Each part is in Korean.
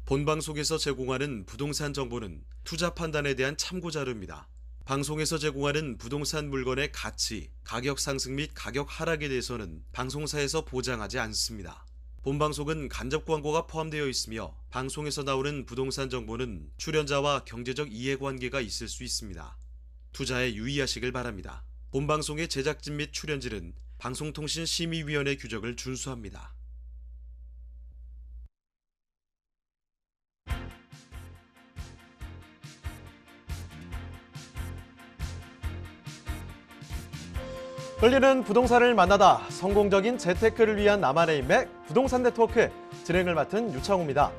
본방송에서 제공하는 부동산 정보는 투자 판단에 대한 참고 자료입니다. 방송에서 제공하는 부동산 물건의 가치, 가격 상승 및 가격 하락에 대해서는 방송사에서 보장하지 않습니다. 본방송은 간접 광고가 포함되어 있으며 방송에서 나오는 부동산 정보는 출연자와 경제적 이해관계가 있을 수 있습니다. 투자에 유의하시길 바랍니다. 본방송의 제작진 및 출연진은 방송통신심의위원회 규정을 준수합니다. 끌리는 부동산을 만나다 성공적인 재테크를 위한 나만의 인맥 부동산 네트워크 진행을 맡은 유창호입니다.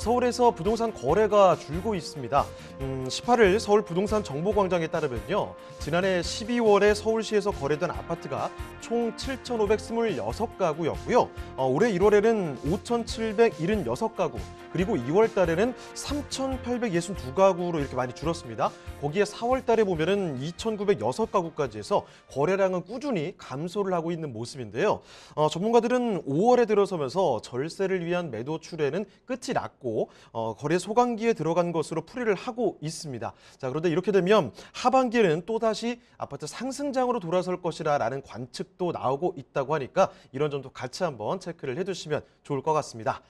서울에서 부동산 거래가 줄고 있습니다. 18일 서울 부동산 정보광장에 따르면요. 지난해 12월에 서울시에서 거래된 아파트가 총 7,526가구였고요. 올해 1월에는 5,776가구, 그리고 2월 달에는 3,862가구로 이렇게 많이 줄었습니다. 거기에 4월 달에 보면은 2,906가구까지 해서 거래량은 꾸준히 감소를 하고 있는 모습인데요. 전문가들은 5월에 들어서면서 절세를 위한 매도 추세는 끝이 났고 거래 소강기에 들어간 것으로 풀이를 하고 있습니다. 자, 그런데 이렇게 되면 하반기에는 또다시 아파트 상승장으로 돌아설 것이라는 관측도 나오고 있다고 하니까 이런 점도 같이 한번 체크를 해두시면 좋을 것 같습니다.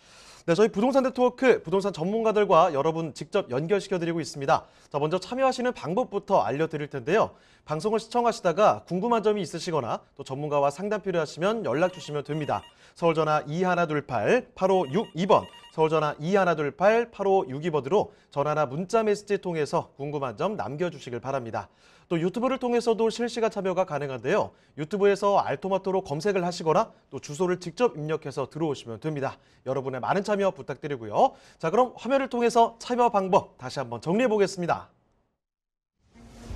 네, 저희 부동산 네트워크 부동산 전문가들과 여러분 직접 연결시켜드리고 있습니다. 자, 먼저 참여하시는 방법부터 알려드릴 텐데요. 방송을 시청하시다가 궁금한 점이 있으시거나 또 전문가와 상담 필요하시면 연락 주시면 됩니다. 서울전화 2128-8562번, 서울전화 2128-8562번으로 전화나 문자 메시지 통해서 궁금한 점 남겨주시길 바랍니다. 또 유튜브를 통해서도 실시간 참여가 가능한데요. 유튜브에서 알토마토로 검색을 하시거나 또 주소를 직접 입력해서 들어오시면 됩니다. 여러분의 많은 참여 부탁드리고요. 자, 그럼 화면을 통해서 참여 방법 다시 한번 정리해 보겠습니다.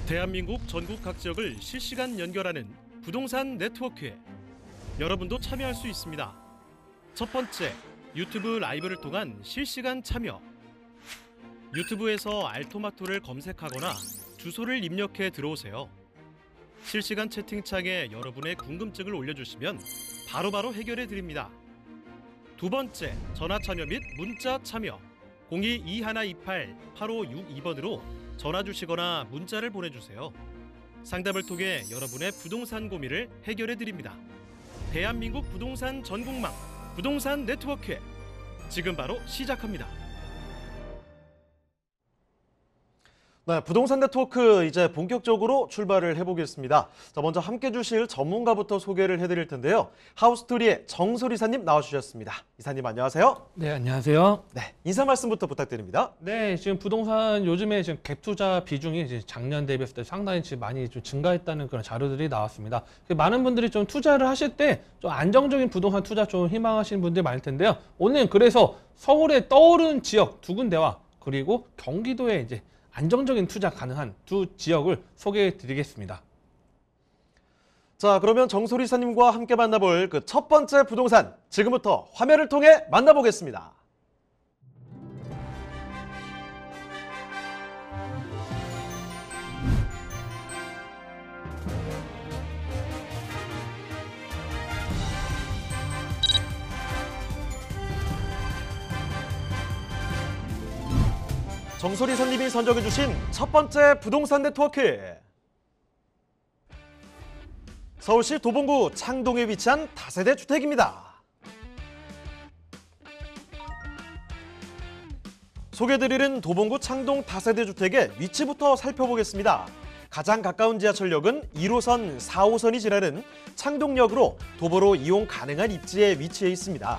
대한민국 전국 각 지역을 실시간 연결하는 부동산 네트워크에 여러분도 참여할 수 있습니다. 첫 번째, 유튜브 라이브를 통한 실시간 참여. 유튜브에서 알토마토를 검색하거나 주소를 입력해 들어오세요. 실시간 채팅창에 여러분의 궁금증을 올려주시면 바로바로 해결해 드립니다. 두 번째, 전화 참여 및 문자 참여. 02-2128-8562번으로 전화 주시거나 문자를 보내주세요. 상담을 통해 여러분의 부동산 고민을 해결해 드립니다. 대한민국 부동산 전국망 부동산 네트워크에 지금 바로 시작합니다. 네, 부동산 네트워크 이제 본격적으로 출발을 해보겠습니다. 자, 먼저 함께 주실 전문가부터 소개를 해드릴 텐데요. 하우스토리의 정솔 이사님 나와주셨습니다. 이사님 안녕하세요. 네, 안녕하세요. 네, 인사 말씀부터 부탁드립니다. 네, 지금 부동산 요즘에 지금 갭 투자 비중이 이제 작년 대비했을 때 상당히 지금 많이 좀 증가했다는 그런 자료들이 나왔습니다. 많은 분들이 좀 투자를 하실 때 좀 안정적인 부동산 투자 좀 희망하시는 분들이 많을 텐데요. 오늘은 그래서 서울에 떠오르는 지역 두 군데와 그리고 경기도에 이제 안정적인 투자 가능한 두 지역을 소개해 드리겠습니다. 자, 그러면 정솔 이사님과 함께 만나볼 그 첫 번째 부동산 지금부터 화면을 통해 만나보겠습니다. 정솔 이사님이 선정해주신 첫 번째 부동산 네트워크. 서울시 도봉구 창동에 위치한 다세대 주택입니다. 소개해드리는 도봉구 창동 다세대 주택의 위치부터 살펴보겠습니다. 가장 가까운 지하철역은 1호선, 4호선이 지나는 창동역으로 도보로 이용 가능한 입지에 위치해 있습니다.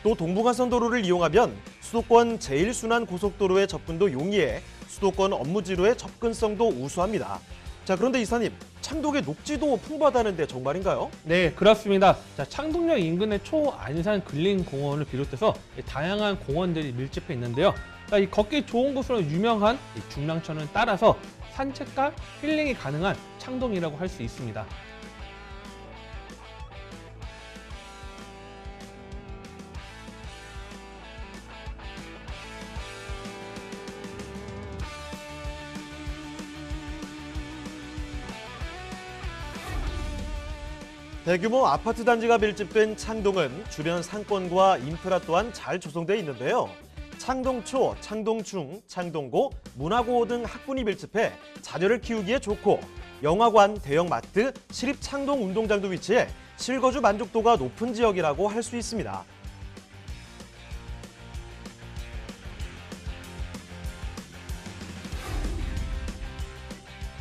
또 동부간선 도로를 이용하면 수도권 제1순환 고속도로의 접근도 용이해 수도권 업무지로의 접근성도 우수합니다. 자, 그런데 이사님, 창동의 녹지도 풍부하다는데 정말인가요? 네, 그렇습니다. 자, 창동역 인근의 초안산 근린공원을 비롯해서 다양한 공원들이 밀집해 있는데요. 자, 이 걷기 좋은 곳으로 유명한 이 중랑천을 따라서 산책과 힐링이 가능한 창동이라고 할 수 있습니다. 대규모 아파트 단지가 밀집된 창동은 주변 상권과 인프라 또한 잘 조성되어 있는데요. 창동초, 창동중, 창동고, 문화고 등 학군이 밀집해 자녀를 키우기에 좋고 영화관, 대형마트, 시립 창동 운동장도 위치해 실거주 만족도가 높은 지역이라고 할 수 있습니다.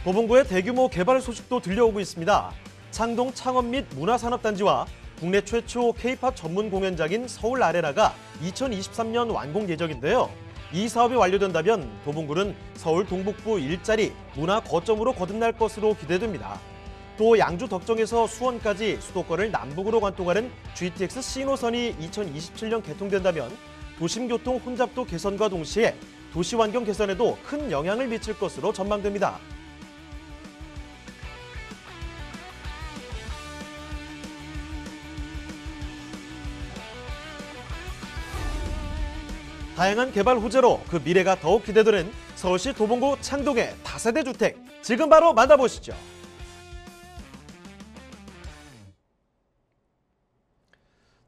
도봉구의 대규모 개발 소식도 들려오고 있습니다. 창동 창업 및 문화산업단지와 국내 최초 K-팝 전문 공연장인 서울 아레나가 2023년 완공 예정인데요. 이 사업이 완료된다면 도봉구는 서울 동북부 일자리, 문화 거점으로 거듭날 것으로 기대됩니다. 또 양주 덕정에서 수원까지 수도권을 남북으로 관통하는 GTX C노선이 2027년 개통된다면 도심교통 혼잡도 개선과 동시에 도시환경 개선에도 큰 영향을 미칠 것으로 전망됩니다. 다양한 개발 호재로 그 미래가 더욱 기대되는 서울시 도봉구 창동의 다세대 주택, 지금 바로 만나보시죠.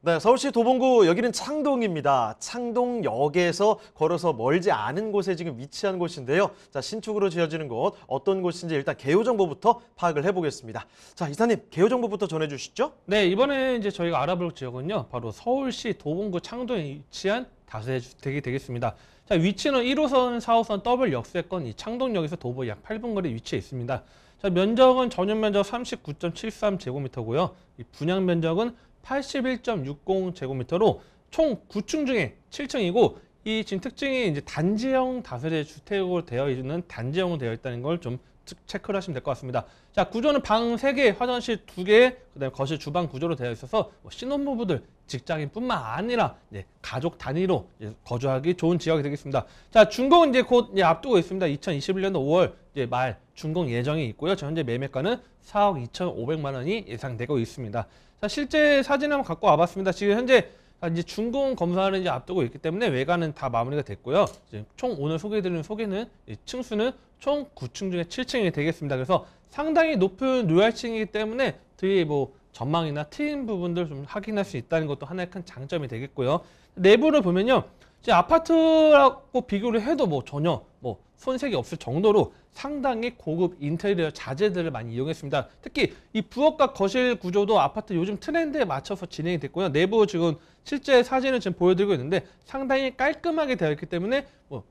네, 서울시 도봉구 여기는 창동입니다. 창동역에서 걸어서 멀지 않은 곳에 지금 위치한 곳인데요. 자, 신축으로 지어지는 곳 어떤 곳인지 일단 개요 정보부터 파악을 해보겠습니다. 자, 이사님 개요 정보부터 전해주시죠. 네, 이번에 이제 저희가 알아볼 지역은요, 바로 서울시 도봉구 창동에 위치한 다세대 주택이 되겠습니다. 자, 위치는 1호선, 4호선 더블 역세권 이 창동역에서 도보 약 8분 거리에 위치해 있습니다. 자, 면적은 전용 면적 39.73제곱미터고요. 이 분양 면적은 81.60제곱미터로 총 9층 중에 7층이고 이 지금 특징이 이제 단지형 다세대 주택으로 되어 있는 단지형으로 되어 있다는 걸 좀 체크를 하시면 될 것 같습니다. 자, 구조는 방 3개, 화장실 2개, 그다음에 거실, 주방 구조로 되어 있어서 신혼부부들, 직장인뿐만 아니라 가족 단위로 거주하기 좋은 지역이 되겠습니다. 자, 준공은 이제 곧 앞두고 있습니다. 2021년도 5월 말 준공 예정이 있고요. 현재 매매가는 4억 2,500만 원이 예상되고 있습니다. 자, 실제 사진 한번 갖고 와봤습니다. 지금 현재 이제 준공 검사를 이제 앞두고 있기 때문에 외관은 다 마무리가 됐고요. 이제 총 오늘 소개해드리는 소개는 층수는 총 9층 중에 7층이 되겠습니다. 그래서 상당히 높은 로얄층이기 때문에 뒤에 뭐 전망이나 트임 부분들 좀 확인할 수 있다는 것도 하나의 큰 장점이 되겠고요. 내부를 보면요, 이제 아파트하고 비교를 해도 뭐 전혀 뭐 손색이 없을 정도로 상당히 고급 인테리어 자재들을 많이 이용했습니다. 특히 이 부엌과 거실 구조도 아파트 요즘 트렌드에 맞춰서 진행이 됐고요. 내부 지금 실제 사진을 지금 보여드리고 있는데 상당히 깔끔하게 되어 있기 때문에 뭐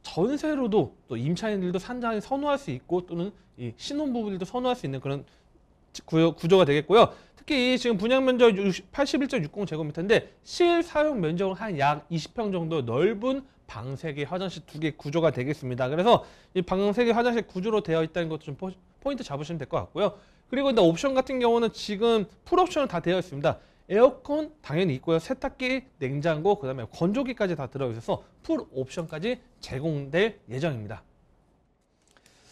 전세로도 또 임차인들도 상당히 선호할 수 있고 또는 이 신혼부부들도 선호할 수 있는 그런 구조가 되겠고요. 특히 이 지금 분양 면적 81.60제곱미터인데 실사용 면적은 한 약 20평 정도 넓은 방 3개, 화장실 2개 구조가 되겠습니다. 그래서 이 방 3개, 화장실 구조로 되어 있다는 것도 좀 포인트 잡으시면 될 것 같고요. 그리고 일단 옵션 같은 경우는 지금 풀옵션은 다 되어 있습니다. 에어컨 당연히 있고요. 세탁기, 냉장고, 그다음에 건조기까지 다 들어있어서 풀옵션까지 제공될 예정입니다.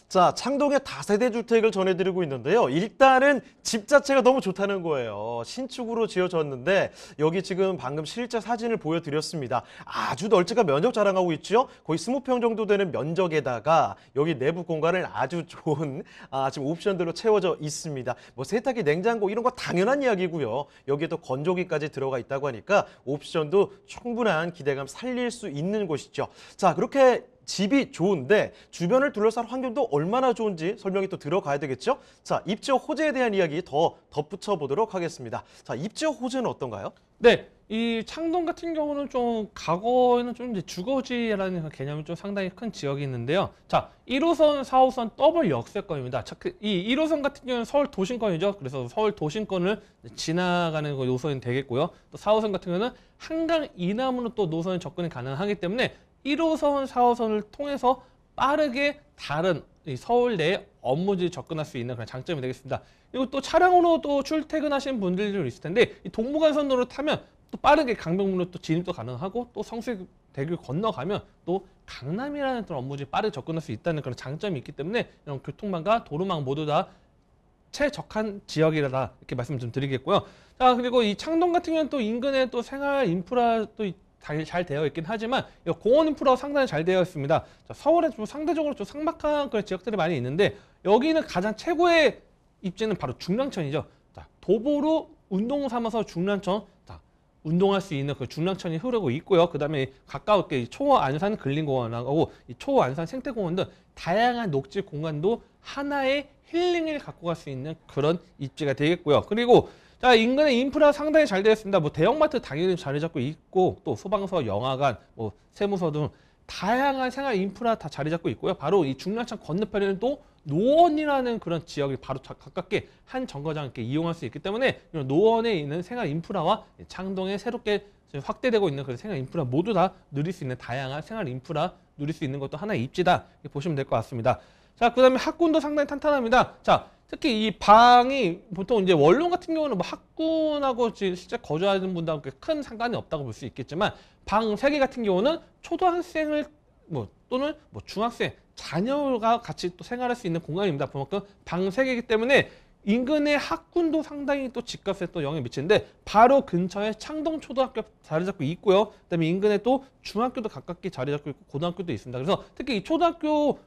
자, 창동의 다세대 주택을 전해드리고 있는데요. 일단은 집 자체가 너무 좋다는 거예요. 신축으로 지어졌는데 여기 지금 방금 실제 사진을 보여드렸습니다. 아주 널찍한 면적 자랑하고 있죠. 거의 20평 정도 되는 면적에다가 여기 내부 공간을 아주 좋은 지금 옵션들로 채워져 있습니다. 뭐 세탁기, 냉장고 이런 거 당연한 이야기고요. 여기에 또 건조기까지 들어가 있다고 하니까 옵션도 충분한 기대감 살릴 수 있는 곳이죠. 자, 그렇게 집이 좋은데 주변을 둘러싼 환경도 얼마나 좋은지 설명이 또 들어가야 되겠죠? 자, 입지역 호재에 대한 이야기 더 덧붙여 보도록 하겠습니다. 자, 입지역 호재는 어떤가요? 네, 이 창동 같은 경우는 좀 과거에는 좀 이제 주거지라는 개념이 좀 상당히 큰 지역이 있는데요. 자, 1호선, 4호선 더블 역세권입니다. 이 1호선 같은 경우는 서울 도심권이죠. 그래서 서울 도심권을 지나가는 노선이 되겠고요. 또 4호선 같은 경우는 한강 이남으로 또 노선이 접근이 가능하기 때문에 1호선, 4호선을 통해서 빠르게 다른 서울 내 업무지에 접근할 수 있는 그런 장점이 되겠습니다. 그리고 또 차량으로 또 출퇴근하시는 분들도 있을 텐데 이 동부간선도로 타면 또 빠르게 강변북로 또 진입도 가능하고 또 성수대교 건너가면 또 강남이라는 그런 업무지에 빠르게 접근할 수 있다는 그런 장점이 있기 때문에 이런 교통망과 도로망 모두 다 최적한 지역이라 이렇게 말씀 좀 드리겠고요. 자, 그리고 이 창동 같은 경우는 또 인근에 또 생활 인프라 또 잘 되어 있긴 하지만 공원 인프라가 상당히 잘 되어 있습니다. 자, 서울에 좀 상대적으로 좀 삭막한 그런 지역들이 많이 있는데 여기는 가장 최고의 입지는 바로 중랑천이죠. 자, 도보로 운동 삼아서 중랑천, 자, 운동할 수 있는 그 중랑천이 흐르고 있고요. 그다음에 가까웠게 초안산 근린공원하고 이 초안산 생태공원 등 다양한 녹지 공간도 하나의 힐링을 갖고 갈 수 있는 그런 입지가 되겠고요. 그리고 자, 인근의 인프라 상당히 잘 되어 있습니다. 뭐 대형마트 당연히 자리 잡고 있고 또 소방서, 영화관, 뭐 세무서 등 다양한 생활 인프라 다 자리 잡고 있고요. 바로 이 중랑천 건너편에는 또 노원이라는 그런 지역이 바로 가깝게 한 정거장 이렇게 이용할 수 있기 때문에 이런 노원에 있는 생활 인프라와 창동에 새롭게 확대되고 있는 그런 생활 인프라 모두 다 누릴 수 있는 다양한 생활 인프라 누릴 수 있는 것도 하나의 입지다 이렇게 보시면 될 것 같습니다. 자, 그다음에 학군도 상당히 탄탄합니다. 자, 특히 이 방이 보통 이제 원룸 같은 경우는 뭐 학군하고 실제 거주하는 분들하고 큰 상관이 없다고 볼 수 있겠지만 방 3개 같은 경우는 초등학생을 또는 중학생 자녀가 같이 또 생활할 수 있는 공간입니다. 그만큼 방 3개이기 때문에 인근의 학군도 상당히 또 집값에 또 영향을 미치는데 바로 근처에 창동초등학교 자리 잡고 있고요. 그다음에 인근에 또 중학교도 가깝게 자리 잡고 있고 고등학교도 있습니다. 그래서 특히 이 초등학교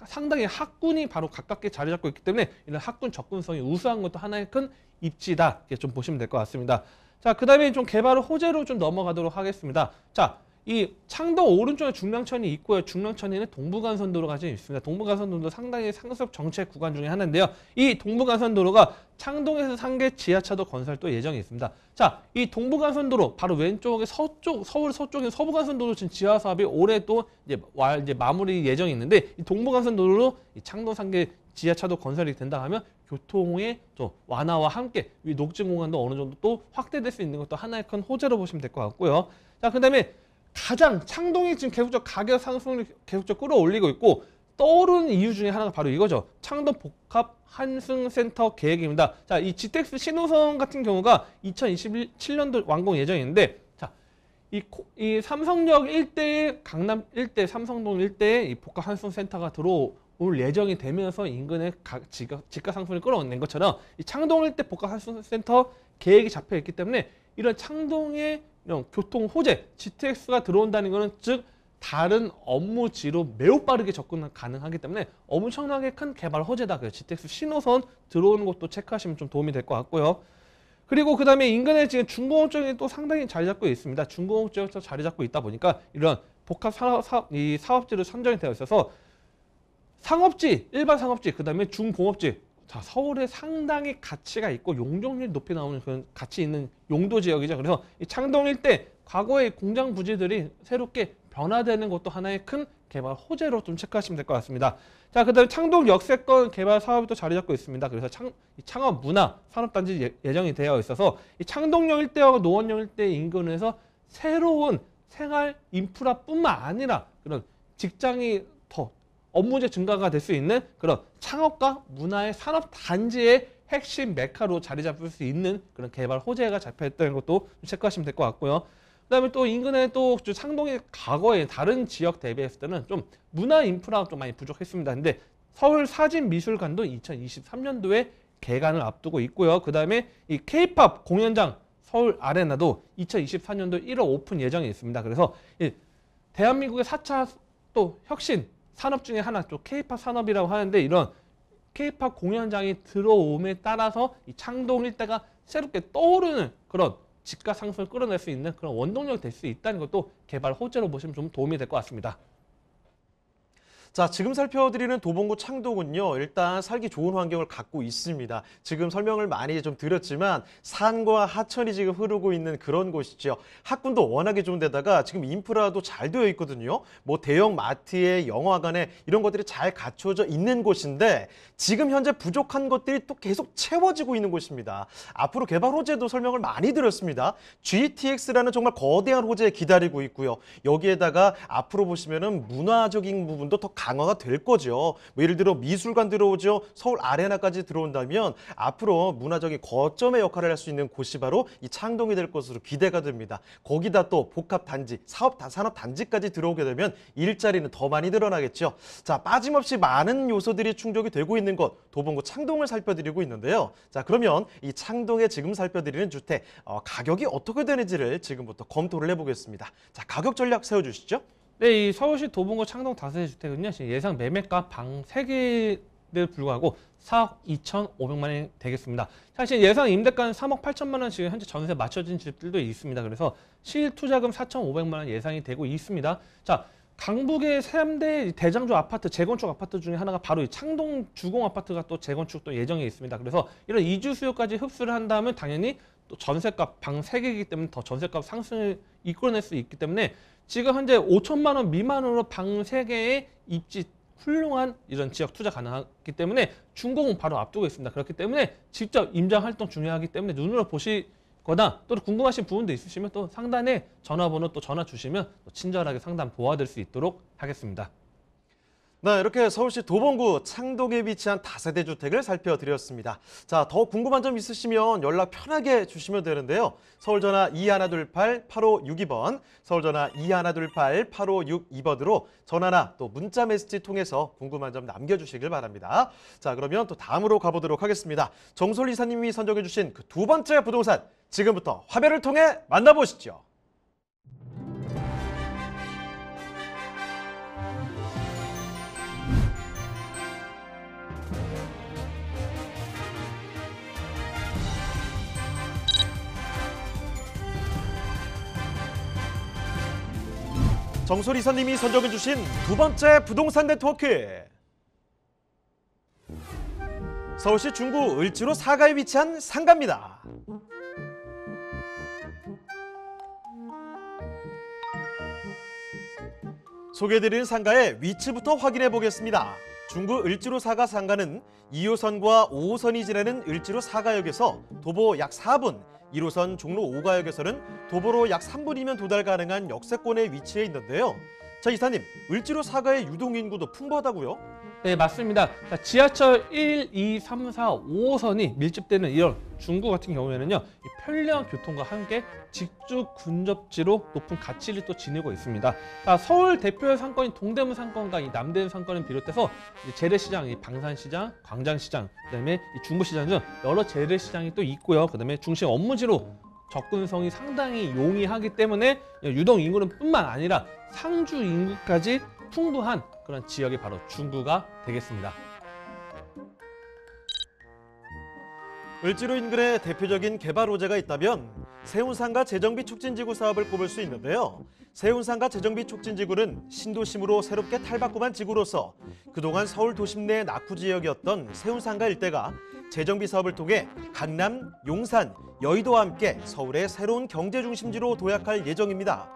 상당히 학군이 바로 가깝게 자리 잡고 있기 때문에 이런 학군 접근성이 우수한 것도 하나의 큰 입지다 이렇게 좀 보시면 될 것 같습니다. 자, 그다음에 좀 개발 호재로 좀 넘어가도록 하겠습니다. 자, 이 창동 오른쪽에 중랑천이 있고요. 중랑천에는 동부간선도로가 지금 있습니다. 동부간선도로도 상당히 상습 정책 구간 중에 하나인데요. 이 동부간선도로가 창동에서 상계 지하차도 건설도 예정이 있습니다. 자, 이 동부간선도로 바로 왼쪽에 서울 서쪽인 서부간선도로 지금 지하 사업이 올해 또 이제 마무리 예정이 있는데 이 동부간선도로로 이 창동 상계 지하차도 건설이 된다 하면 교통의 또 완화와 함께 이 녹지 공간도 어느 정도 또 확대될 수 있는 것도 하나의 큰 호재로 보시면 될 것 같고요. 자, 그다음에 가장 창동이 지금 계속적 가격 상승을 계속적 끌어올리고 있고 떠오르는 이유 중에 하나가 바로 이거죠. 창동 복합 환승센터 계획입니다. 자, 이 GTX 신호선 같은 경우가 2027년도 완공 예정인데, 자, 이 삼성역 일대에 강남 일대, 삼성동 일대에 이 복합 환승센터가 들어올 예정이 되면서 인근의 집가 상승을 끌어낸 것처럼 이 창동 일대 복합 환승센터 계획이 잡혀 있기 때문에 이런 창동의 이런 교통 호재, GTX가 들어온다는 것은 즉 다른 업무지로 매우 빠르게 접근 가능하기 때문에 엄청나게 큰 개발 호재다. 그래서 GTX 신호선 들어오는 것도 체크하시면 좀 도움이 될 것 같고요. 그리고 그 다음에 인근에 지금 중공업 지역이 또 상당히 자리 잡고 있습니다. 중공업 지역에서 자리 잡고 있다 보니까 이런 복합 사업지로 선정이 되어 있어서 상업지, 일반 상업지, 그 다음에 중공업지, 자, 서울에 상당히 가치가 있고 용적률이 높이 나오는 그런 가치 있는 용도 지역이죠. 그래서 이 창동 일대 과거의 공장 부지들이 새롭게 변화되는 것도 하나의 큰 개발 호재로 좀 체크하시면 될 것 같습니다. 자, 그다음에 창동 역세권 개발 사업이 또 자리 잡고 있습니다. 그래서 창업 문화 산업단지 예정이 되어 있어서 이 창동역 일대와 노원역 일대 인근에서 새로운 생활 인프라뿐만 아니라 그런 직장이 더 업무제 증가가 될 수 있는 그런 창업과 문화의 산업단지의 핵심 메카로 자리 잡을 수 있는 그런 개발 호재가 잡혀있다는 것도 체크하시면 될 것 같고요. 그다음에 또 인근에 또 창동의 과거에 다른 지역 대비했을 때는 좀 문화 인프라가 좀 많이 부족했습니다. 근데 서울 사진미술관도 2023년도에 개관을 앞두고 있고요. 그다음에 이 K-팝 공연장 서울 아레나도 2024년도 1월 오픈 예정이 있습니다. 그래서 이 대한민국의 4차 또 혁신 산업 중에 하나 또 K-팝 산업이라고 하는데 이런 K-팝 공연장이 들어옴에 따라서 이 창동 일대가 새롭게 떠오르는 그런 집가 상승을 끌어낼 수 있는 그런 원동력이 될 수 있다는 것도 개발 호재로 보시면 좀 도움이 될 것 같습니다. 자, 지금 살펴드리는 도봉구 창동은요, 일단 살기 좋은 환경을 갖고 있습니다. 지금 설명을 많이 좀 드렸지만 산과 하천이 지금 흐르고 있는 그런 곳이죠. 학군도 워낙에 좋은 데다가 지금 인프라도 잘 되어 있거든요. 뭐 대형 마트에 영화관에 이런 것들이 잘 갖춰져 있는 곳인데 지금 현재 부족한 것들이 또 계속 채워지고 있는 곳입니다. 앞으로 개발 호재도 설명을 많이 드렸습니다. GTX라는 정말 거대한 호재 기다리고 있고요. 여기에다가 앞으로 보시면은 문화적인 부분도 더 강화가 될 거죠. 뭐 예를 들어 미술관 들어오죠. 서울 아레나까지 들어온다면 앞으로 문화적인 거점의 역할을 할 수 있는 곳이 바로 이 창동이 될 것으로 기대가 됩니다. 거기다 또 복합단지, 산업단지까지 들어오게 되면 일자리는 더 많이 늘어나겠죠. 자, 빠짐없이 많은 요소들이 충족이 되고 있는 곳, 도봉구 창동을 살펴드리고 있는데요. 자, 그러면 이 창동에 지금 살펴드리는 주택 가격이 어떻게 되는지를 지금부터 검토를 해보겠습니다. 자, 가격 전략 세워주시죠. 네, 이 서울시 도봉구 창동 다세대 주택은요, 예상 매매가 방 3개 인데도 불구하고 4억 2,500만 원이 되겠습니다. 사실 예상 임대가는 3억 8천만 원 지금 현재 전세 맞춰진 집들도 있습니다. 그래서 실투자금 4,500만 원 예상이 되고 있습니다. 자, 강북의 3대 대장주 아파트, 재건축 아파트 중에 하나가 바로 이 창동 주공 아파트가 또 재건축도 예정에 있습니다. 그래서 이런 이주 수요까지 흡수를 한다면 당연히 또 전세값 방 3개이기 때문에 더 전세값 상승을 이끌어낼 수 있기 때문에 지금 현재 5천만 원 미만으로 방 3개의 입지 훌륭한 이런 지역 투자 가능하기 때문에 준공은 바로 앞두고 있습니다. 그렇기 때문에 직접 임장 활동 중요하기 때문에 눈으로 보시거나 또 궁금하신 부분도 있으시면 또 상단에 전화번호 또 전화 주시면 또 친절하게 상담 도와드릴 수 있도록 하겠습니다. 네, 이렇게 서울시 도봉구 창동에 위치한 다세대 주택을 살펴드렸습니다. 자, 더 궁금한 점 있으시면 연락 편하게 주시면 되는데요. 서울전화 2128-8562번, 서울전화 2128-8562번으로 전화나 또 문자 메시지 통해서 궁금한 점 남겨주시길 바랍니다. 자, 그러면 또 다음으로 가보도록 하겠습니다. 정솔 이사님이 선정해 주신 그 두 번째 부동산, 지금부터 화면을 통해 만나보시죠. 정솔 이사님이 선정해 주신 두 번째 부동산 네트워크. 서울시 중구 을지로 사가에 위치한 상가입니다. 소개해드리는 상가의 위치부터 확인해 보겠습니다. 중구 을지로 사가 상가는 2호선과 5호선이 지나는 을지로 사가역에서 도보 약 4분, 1호선 종로 5가역에서는 도보로 약 3분이면 도달 가능한 역세권에 위치해 있는데요. 자, 이사님, 을지로 사가의 유동인구도 풍부하다고요? 네, 맞습니다. 자, 지하철 1, 2, 3, 4, 5호선이 밀집되는 이런 중구 같은 경우에는요, 이 편리한 교통과 함께 직주 근접지로 높은 가치를 또 지니고 있습니다. 자, 서울 대표의 상권인 동대문 상권과 이 남대문 상권을 비롯해서 재래시장, 이 방산시장, 광장시장, 그다음에 이 중부시장 등 여러 재래시장이 또 있고요. 그다음에 중심 업무지로 접근성이 상당히 용이하기 때문에 유동 인구는 뿐만 아니라 상주 인구까지 풍부한 그런 지역이 바로 중구가 되겠습니다. 을지로 인근에 대표적인 개발 호재가 있다면 세운상가 재정비 촉진지구 사업을 꼽을 수 있는데요. 세운상가 재정비 촉진지구는 신도심으로 새롭게 탈바꿈한 지구로서 그동안 서울 도심 내 낙후 지역이었던 세운상가 일대가 재정비 사업을 통해 강남, 용산, 여의도와 함께 서울의 새로운 경제 중심지로 도약할 예정입니다.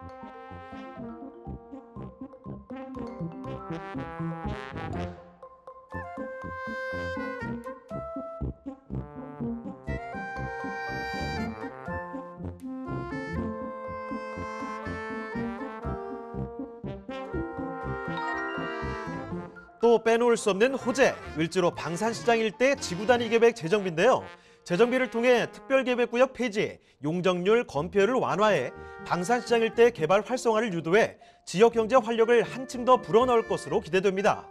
또 빼놓을 수 없는 호재, 을지로 방산시장 일대 지구단위 계획 재정비인데요. 재정비를 통해 특별계획구역 폐지, 용적률 건폐율을 완화해 방산시장 일대 개발 활성화를 유도해 지역경제 활력을 한층 더 불어넣을 것으로 기대됩니다.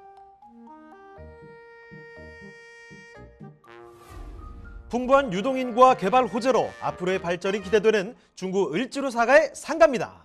풍부한 유동인구와 개발 호재로 앞으로의 발전이 기대되는 중구 을지로 사가의 상가입니다.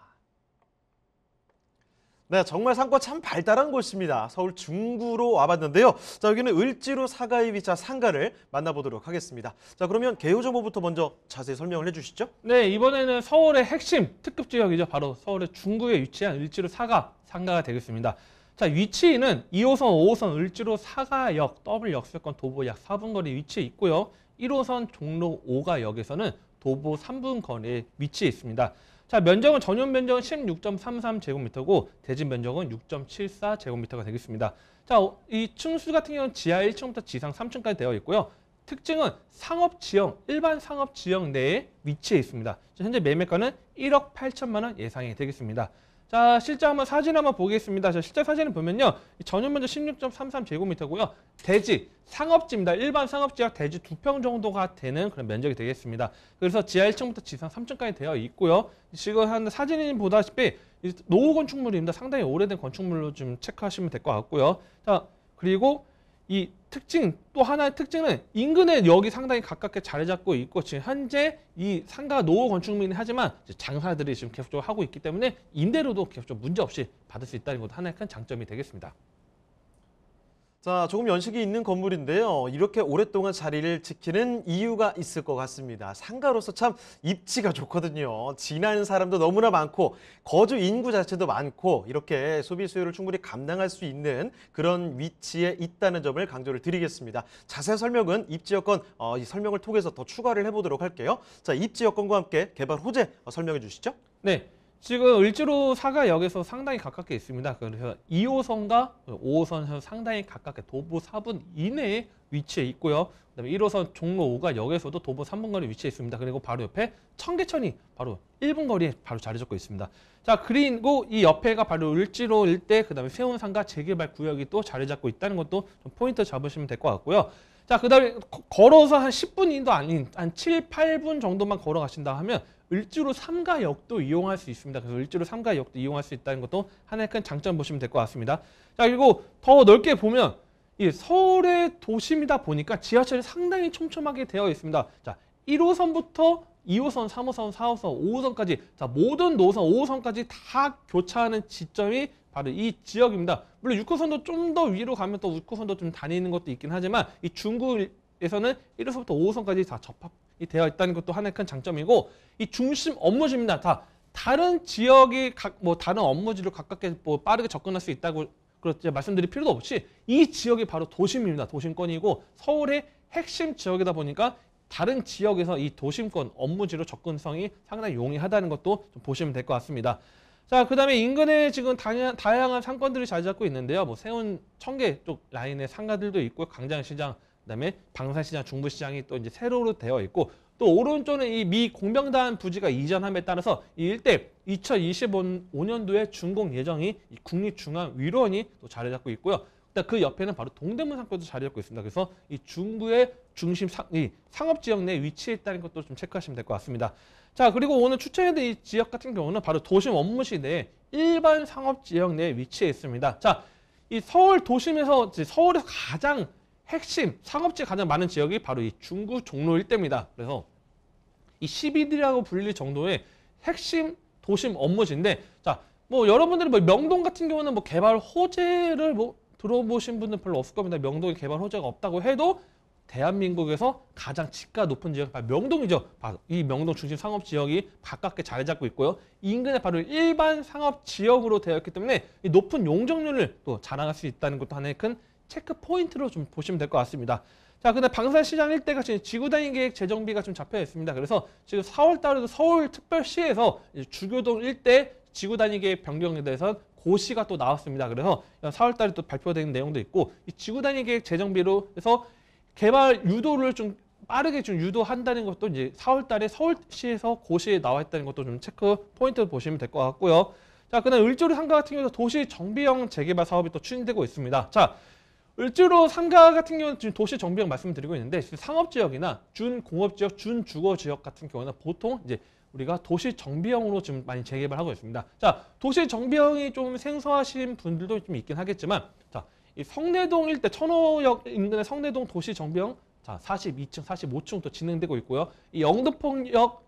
네, 정말 상권 참 발달한 곳입니다. 서울 중구로 와봤는데요. 자, 여기는 을지로 사가에 위치한 상가를 만나보도록 하겠습니다. 자, 그러면 개요 정보부터 먼저 자세히 설명을 해주시죠. 네, 이번에는 서울의 핵심 특급 지역이죠. 바로 서울의 중구에 위치한 을지로 사가 상가가 되겠습니다. 자, 위치는 2호선, 5호선 을지로 사가역 더블 역세권 도보 약 4분 거리 위치해 있고요. 1호선 종로 5가역에서는 도보 3분 거리에 위치해 있습니다. 자, 면적은 전용 면적은 16.33제곱미터고 대진 면적은 6.74제곱미터가 되겠습니다. 자, 이 층수 같은 경우는 지하 1층부터 지상 3층까지 되어 있고요. 특징은 상업지형, 일반 상업지형 내에 위치해 있습니다. 현재 매매가는 1억 8천만 원 예상이 되겠습니다. 자, 실제 한번 사진 한번 보겠습니다. 자, 실제 사진을 보면요. 전용 면적 16.33제곱미터고요. 대지, 상업지입니다. 일반 상업지역 대지 2평 정도가 되는 그런 면적이 되겠습니다. 그래서 지하 1층부터 지상 3층까지 되어 있고요. 지금 한 사진이 보다시피 노후 건축물입니다. 상당히 오래된 건축물로 좀 체크하시면 될 것 같고요. 자, 그리고 이 특징, 또 하나의 특징은 인근에 역이 상당히 가깝게 자리 잡고 있고 지금 현재 이 상가 노후 건축물이긴 하지만 장사들이 지금 계속적으로 하고 있기 때문에 임대료도 계속적으로 문제 없이 받을 수 있다는 것도 하나의 큰 장점이 되겠습니다. 자, 조금 연식이 있는 건물인데요. 이렇게 오랫동안 자리를 지키는 이유가 있을 것 같습니다. 상가로서 참 입지가 좋거든요. 지나는 사람도 너무나 많고 거주 인구 자체도 많고 이렇게 소비 수요를 충분히 감당할 수 있는 그런 위치에 있다는 점을 강조를 드리겠습니다. 자세한 설명은 입지 여건 이 설명을 통해서 더 추가를 해보도록 할게요. 자, 입지 여건과 함께 개발 호재 설명해 주시죠. 네. 지금 을지로 사가역에서 상당히 가깝게 있습니다. 그래서 2호선과 5호선에서 상당히 가깝게 도보 4분 이내에 위치해 있고요. 그다음에 1호선 종로 5가 역에서도 도보 3분 거리에 위치해 있습니다. 그리고 바로 옆에 청계천이 바로 1분 거리에 바로 자리 잡고 있습니다. 자, 그리고 이 옆에가 바로 을지로 일대, 그다음에 세운상가 재개발 구역이 또 자리 잡고 있다는 것도 좀 포인트 잡으시면 될 것 같고요. 자, 그다음에 걸어서 한 10분도 아닌 한 7, 8분 정도만 걸어가신다 하면 을지로 3가역도 이용할 수 있습니다. 그래서 을지로 3가역도 이용할 수 있다는 것도 하나의 큰 장점 보시면 될 것 같습니다. 자, 그리고 더 넓게 보면 이 서울의 도심이다 보니까 지하철이 상당히 촘촘하게 되어 있습니다. 자, 1호선부터 2호선, 3호선, 4호선, 5호선까지 자, 모든 노선 5호선까지 다 교차하는 지점이 바로 이 지역입니다. 물론 6호선도 좀 더 위로 가면 또 6호선도 좀 다니는 것도 있긴 하지만 이 중구에서는 1호선부터 5호선까지 다 접합이 되어 있다는 것도 하나의 큰 장점이고 이 중심 업무지입니다. 다 다른 지역이 다른 업무지로 가깝게 빠르게 접근할 수 있다고 그렇게 말씀드릴 필요도 없이 이 지역이 바로 도심입니다. 도심권이고 서울의 핵심 지역이다 보니까 다른 지역에서 이 도심권 업무지로 접근성이 상당히 용이하다는 것도 좀 보시면 될 것 같습니다. 자, 그다음에 인근에 지금 다양한 상권들이 자리 잡고 있는데요. 뭐 세운 청계 쪽 라인의 상가들도 있고 강장시장, 그다음에 방산시장, 중부시장이 또 이제 세로로 되어 있고 또 오른쪽은 이 미 공병단 부지가 이전함에 따라서 이 일대 2025년도에 준공 예정이 이 국립중앙위원원이 또 자리 잡고 있고요. 그 옆에는 바로 동대문 상권도 자리 잡고 있습니다. 그래서 이 중구의 중심 이 상업지역 내에 위치해 있다는 것도 좀 체크하시면 될 것 같습니다. 자, 그리고 오늘 추천해드린 이 지역 같은 경우는 바로 도심 원무시 내에 일반 상업지역 내에 위치해 있습니다. 자, 이 서울 도심에서 서울에서 가장 핵심 상업지가 가장 많은 지역이 바로 이 중구 종로 일대입니다. 그래서 이 12D라고 불릴 정도의 핵심 도심 업무지인데, 자, 뭐 여러분들이 뭐 명동 같은 경우는 뭐 개발 호재를 뭐 들어보신 분들 별로 없을 겁니다. 명동에 개발 호재가 없다고 해도 대한민국에서 가장 지가 높은 지역이 바로 명동이죠. 바로 이 명동 중심 상업 지역이 가깝게 자리 잡고 있고요. 인근에 바로 일반 상업 지역으로 되어 있기 때문에 이 높은 용적률을 또 자랑할 수 있다는 것도 하나의 큰 체크 포인트로 좀 보시면 될 것 같습니다. 자, 근데 방산시장 일대가 지금 지구단위 계획 재정비가 좀 잡혀 있습니다. 그래서 지금 4월 달에도 서울특별시에서 주교동 일대 지구단위 계획 변경에 대해서 고시가 또 나왔습니다. 그래서 4월 달에 또 발표된 내용도 있고 이 지구단위 계획 재정비로 해서 개발 유도를 좀 빠르게 좀 유도한다는 것도 이제 4월 달에 서울시에서 고시에 나와 있다는 것도 좀 체크 포인트 보시면 될 것 같고요. 자, 그다음 을지로 상가 같은 경우도 도시 정비형 재개발 사업이 또 추진되고 있습니다. 자, 을지로 상가 같은 경우는 지금 도시 정비형 말씀드리고 있는데 상업지역이나 준공업지역, 준주거지역 같은 경우는 보통 이제 우리가 도시 정비형으로 지금 많이 재개발하고 있습니다. 자, 도시 정비형이 좀 생소하신 분들도 좀 있긴 하겠지만, 자, 이 성내동 일대 천호역 인근의 성내동 도시 정비형 자 42층, 45층 또 진행되고 있고요. 이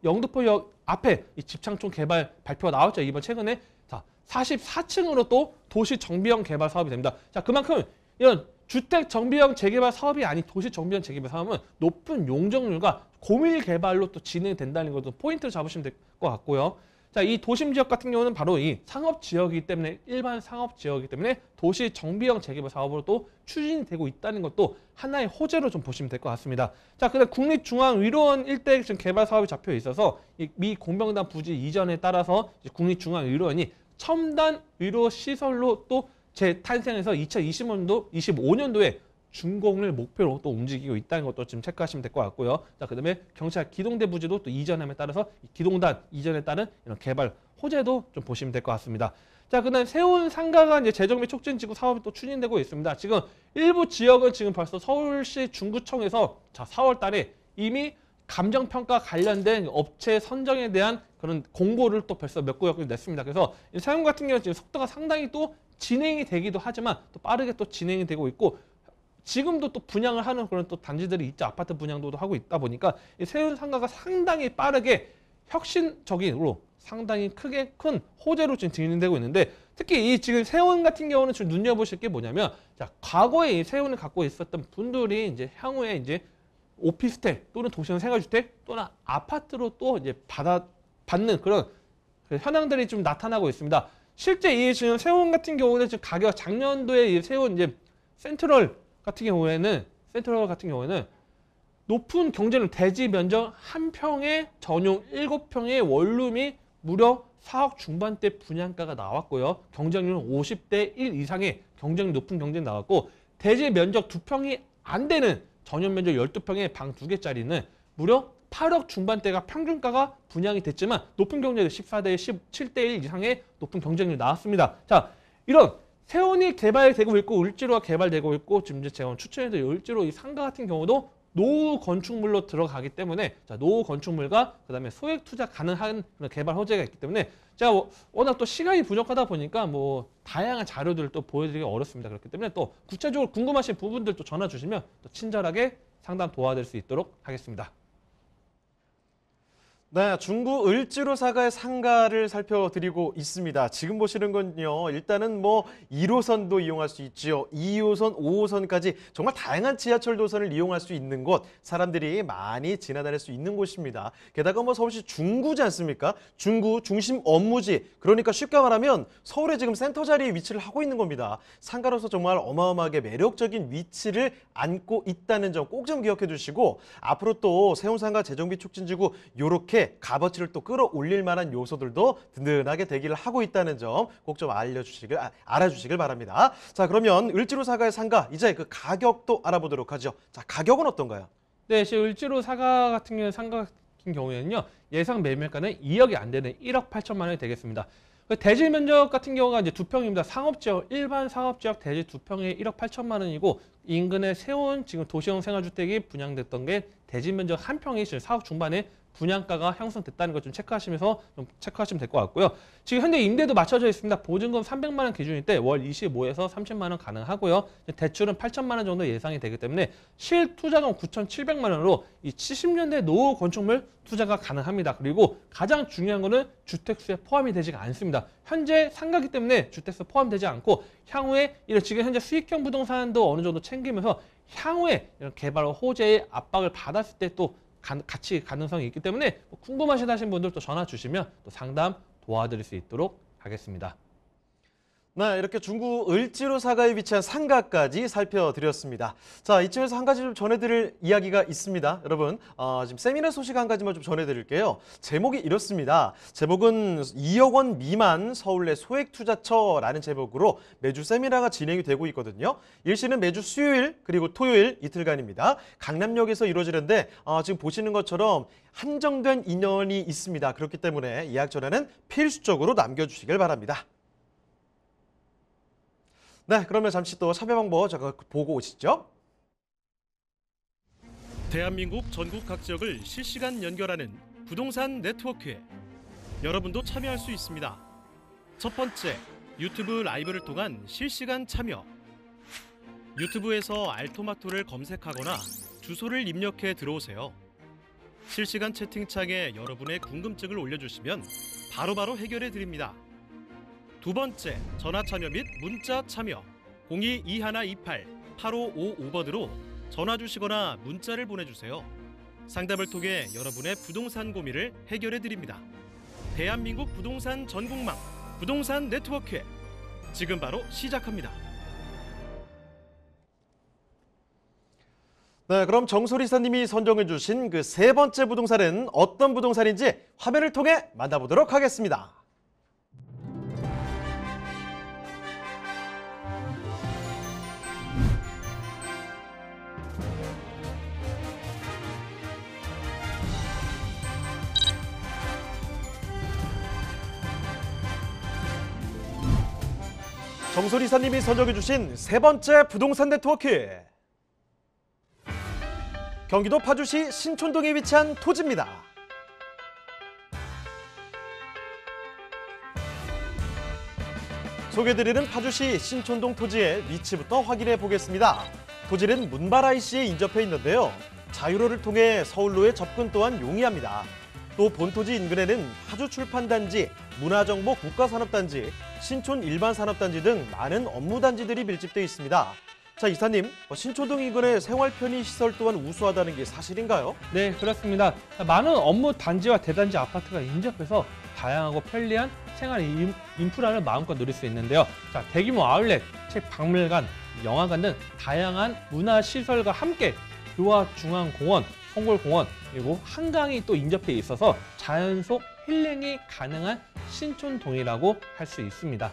영등포역 앞에 이 집창촌 개발 발표가 나왔죠. 이번 최근에 자 44층으로 또 도시 정비형 개발 사업이 됩니다. 자, 그만큼 이런 주택 정비형 재개발 사업이 아닌 도시 정비형 재개발 사업은 높은 용적률과 고밀 개발로 또 진행된다는 것도 포인트를 잡으시면 될 것 같고요. 자, 이 도심 지역 같은 경우는 바로 이 상업 지역이기 때문에 일반 상업 지역이기 때문에 도시 정비형 재개발 사업으로 또 추진이 되고 있다는 것도 하나의 호재로 좀 보시면 될 것 같습니다. 자, 그다음 국립중앙의료원 일대 지금 개발 사업이 잡혀 있어서 이 미 공병단 부지 이전에 따라서 국립중앙의료원이 첨단 의료 시설로 또 재탄생해서 2025년도에 준공을 목표로 또 움직이고 있다는 것도 좀 체크하시면 될 것 같고요. 자, 그다음에 경찰 기동대 부지도 또 이전함에 따라서 기동단 이전에 따른 이런 개발 호재도 좀 보시면 될 것 같습니다. 자, 그다음 세운 상가가 이제 재정비 촉진 지구 사업이 또 추진되고 있습니다. 지금 일부 지역은 지금 벌써 서울시 중구청에서 자 4월달에 이미 감정평가 관련된 업체 선정에 대한 그런 공고를 또 벌써 몇 구역을 냈습니다. 그래서 이 세운 같은 경우는 지금 속도가 상당히 또 진행이 되기도 하지만 또 빠르게 또 진행이 되고 있고. 지금도 또 분양을 하는 그런 또 단지들이 있죠. 아파트 분양도 하고 있다 보니까 이 세운 상가가 상당히 빠르게 혁신적으로 상당히 크게 큰 호재로 지금 진행되고 있는데 특히 이 지금 세운 같은 경우는 좀 눈여보실 게 뭐냐면, 자, 과거에 이 세운을 갖고 있었던 분들이 이제 향후에 이제 오피스텔 또는 도시형 생활주택 또는 아파트로 또 이제 받는 그런 현황들이 좀 나타나고 있습니다. 실제 이 지금 세운 같은 경우는 지금 가격 작년도에 이 세운 이제 센트럴 같은 경우에는 높은 경제력 대지 면적 1평에 전용 7평의 원룸이 무려 4억 중반대 분양가가 나왔고요. 경쟁률은 50대 1 이상의 경쟁 높은 경쟁이 나왔고, 대지 면적 2평이 안 되는 전용 면적 12평의 방 2개짜리는 무려 8억 중반대가 평균가가 분양이 됐지만 높은 경쟁률 14대 17대 1 이상의 높은 경쟁률이 나왔습니다. 자, 이런 세운이 개발되고 있고 을지로가 개발되고 있고, 지금 이제 제가 추천해드린 을지로 이 상가 같은 경우도 노후 건축물로 들어가기 때문에, 자, 노후 건축물과 그다음에 소액 투자 가능한 개발 호재가 있기 때문에 제가 워낙 또 시간이 부족하다 보니까 뭐 다양한 자료들을 또 보여드리기 어렵습니다. 그렇기 때문에 또 구체적으로 궁금하신 부분들 또 전화 주시면 또 친절하게 상담 도와드릴 수 있도록 하겠습니다. 네, 중구 을지로 사가의 상가를 살펴드리고 있습니다. 지금 보시는 건요, 일단은 뭐 1호선도 이용할 수 있지요. 2호선, 5호선까지 정말 다양한 지하철 노선을 이용할 수 있는 곳, 사람들이 많이 지나다닐 수 있는 곳입니다. 게다가 뭐 서울시 중구지 않습니까? 중구 중심 업무지, 그러니까 쉽게 말하면 서울의 지금 센터 자리에 위치를 하고 있는 겁니다. 상가로서 정말 어마어마하게 매력적인 위치를 안고 있다는 점 꼭 좀 기억해 두시고, 앞으로 또 세운상가 재정비 촉진지구 요렇게 값어치를 또 끌어올릴 만한 요소들도 든든하게 대기를 하고 있다는 점 꼭 좀 알아주시길 바랍니다. 자, 그러면 을지로 사가의 상가, 이제 그 가격도 알아보도록 하죠. 자, 가격은 어떤가요? 네, 을지로 상가 같은 경우에는요, 예상 매매가는 2억이 안 되는 1억 8천만 원이 되겠습니다. 대지 면적 같은 경우가 이제 2평입니다. 상업지역, 일반 상업지역 대지 2평에 1억 8천만 원이고, 인근에 세운 지금 도시형 생활주택이 분양됐던 게 대지 면적 1평이 지금 4억 중반에 분양가가 형성됐다는 걸 좀 체크하시면서 좀 체크하시면 될 것 같고요. 지금 현재 임대도 맞춰져 있습니다. 보증금 300만 원 기준일 때 월 25에서 30만 원 가능하고요. 대출은 8천만 원 정도 예상이 되기 때문에 실투자금 9,700만 원으로 이 70년대 노후 건축물 투자가 가능합니다. 그리고 가장 중요한 거는 주택수에 포함이 되지가 않습니다. 현재 상가기 때문에 주택수 포함되지 않고, 향후에 이런 지금 현재 수익형 부동산도 어느 정도 챙기면서 향후에 이런 개발 호재의 압박을 받았을 때 또 같이 가능성이 있기 때문에 궁금하시다 하신 분들 또 전화 주시면 또 상담 도와드릴 수 있도록 하겠습니다. 네, 이렇게 중구 을지로 사가에 위치한 상가까지 살펴드렸습니다. 자, 이쯤에서 한 가지 좀 전해드릴 이야기가 있습니다. 여러분, 지금 세미나 소식 한 가지만 좀 전해드릴게요. 제목이 이렇습니다. 제목은 2억 원 미만 서울내 소액투자처라는 제목으로 매주 세미나가 진행이 되고 있거든요. 일시는 매주 수요일 그리고 토요일 이틀간입니다. 강남역에서 이루어지는데 지금 보시는 것처럼 한정된 인원이 있습니다. 그렇기 때문에 예약 전화는 필수적으로 남겨주시길 바랍니다. 네, 그러면 잠시 또 참여 방법 잠깐 보고 오시죠. 대한민국 전국 각 지역을 실시간 연결하는 부동산 네트워크에 여러분도 참여할 수 있습니다. 첫 번째, 유튜브 라이브를 통한 실시간 참여. 유튜브에서 알토마토를 검색하거나 주소를 입력해 들어오세요. 실시간 채팅창에 여러분의 궁금증을 올려주시면 바로바로 해결해 드립니다. 두 번째, 전화 참여 및 문자 참여. 02-2128-8555번으로 전화 주시거나 문자를 보내주세요. 상담을 통해 여러분의 부동산 고민을 해결해 드립니다. 대한민국 부동산 전국망 부동산 네트워크에 지금 바로 시작합니다. 네, 그럼 정소리사님이 선정해 주신 그 세 번째 부동산은 어떤 부동산인지 화면을 통해 만나보도록 하겠습니다. 정소리사님이 선정해 주신 세 번째 부동산 네트워크. 경기도 파주시 신촌동에 위치한 토지입니다. 소개드리는 파주시 신촌동 토지의 위치부터 확인해 보겠습니다. 토지는 문바라이시에 인접해 있는데요. 자유로를 통해 서울로의 접근 또한 용이합니다. 또 본토지 인근에는 파주출판단지, 문화정보 국가산업단지, 신촌 일반산업단지 등 많은 업무단지들이 밀집되어 있습니다. 자, 이사님, 신촌동 인근의 생활 편의 시설 또한 우수하다는 게 사실인가요? 네, 그렇습니다. 많은 업무 단지와 대단지 아파트가 인접해서 다양하고 편리한 생활 인프라를 마음껏 누릴 수 있는데요. 자, 대규모 아울렛, 책 박물관, 영화관 등 다양한 문화시설과 함께 교화 중앙공원, 송골공원, 그리고 한강이 또 인접해 있어서 자연 속 힐링이 가능한 신촌동이라고 할 수 있습니다.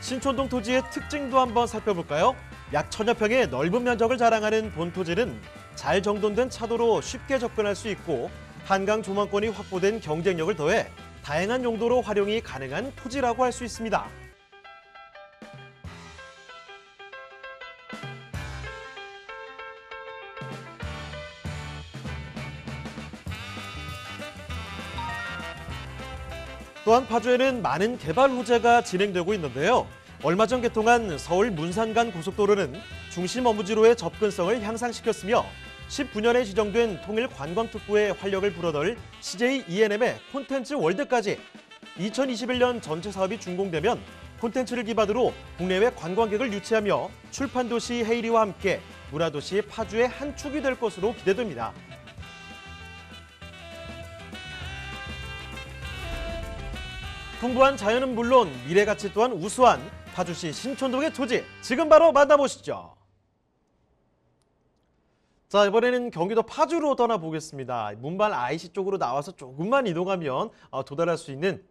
신촌동 토지의 특징도 한번 살펴볼까요? 약 1000여 평의 넓은 면적을 자랑하는 본 토지는 잘 정돈된 차도로 쉽게 접근할 수 있고 한강 조망권이 확보된 경쟁력을 더해 다양한 용도로 활용이 가능한 토지라고 할 수 있습니다. 또한 파주에는 많은 개발 호재가 진행되고 있는데요. 얼마 전 개통한 서울 문산간 고속도로는 중심 업무지로의 접근성을 향상시켰으며 19년에 지정된 통일관광특구의 활력을 불어넣을 CJ ENM의 콘텐츠 월드까지 2021년 전체 사업이 준공되면 콘텐츠를 기반으로 국내외 관광객을 유치하며 출판도시 헤이리와 함께 문화도시 파주의 한 축이 될 것으로 기대됩니다. 풍부한 자연은 물론 미래 가치 또한 우수한 파주시 신촌동의 토지, 지금 바로 만나보시죠. 자, 이번에는 경기도 파주로 떠나보겠습니다. 문발 IC 쪽으로 나와서 조금만 이동하면 도달할 수 있는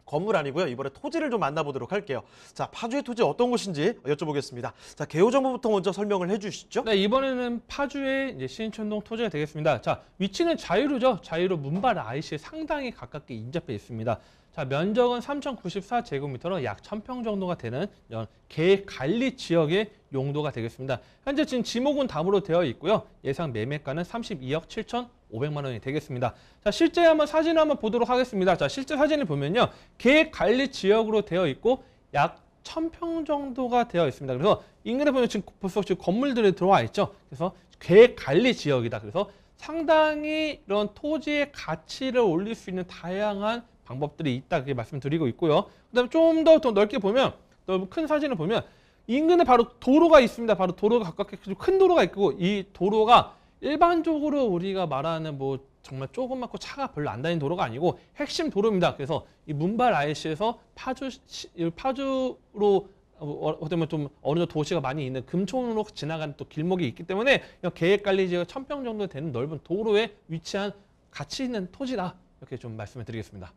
건물 아니고요. 이번에 토지를 좀 만나보도록 할게요. 자, 파주의 토지 어떤 곳인지 여쭤보겠습니다. 자, 개요 정보부터 먼저 설명을 해주시죠. 네, 이번에는 파주의 이제 신촌동 토지가 되겠습니다. 자, 위치는 자유로죠. 자유로 문발 IC에 상당히 가깝게 인접해 있습니다. 자, 면적은 3,094제곱미터로 약 1,000평 정도가 되는 계획 관리 지역의 용도가 되겠습니다. 현재 지금 지목은 담으로 되어 있고요. 예상 매매가는 32억 7,500만 원이 되겠습니다. 자, 실제 한번 사진을 한번 보도록 하겠습니다. 자, 실제 사진을 보면요. 계획 관리 지역으로 되어 있고 약 1,000평 정도가 되어 있습니다. 그래서 인근에 보면 지금 벌써 지금 건물들이 들어와 있죠. 그래서 계획 관리 지역이다. 그래서 상당히 이런 토지의 가치를 올릴 수 있는 다양한 방법들이 있다, 그렇게 말씀드리고 있고요. 그다음에 좀 더 넓게 보면, 넓은 큰 사진을 보면 인근에 바로 도로가 있습니다. 바로 도로가 가깝게 큰 도로가 있고, 이 도로가 일반적으로 우리가 말하는 뭐 정말 조그맣고 차가 별로 안 다니는 도로가 아니고 핵심 도로입니다. 그래서 이 문발 IC에서 파주로 어쩌면 좀 어느 정도 도시가 많이 있는 금촌으로 지나가는 또 길목이 있기 때문에 계획관리지역 1,000평 정도 되는 넓은 도로에 위치한 가치 있는 토지다, 이렇게 좀 말씀을 드리겠습니다.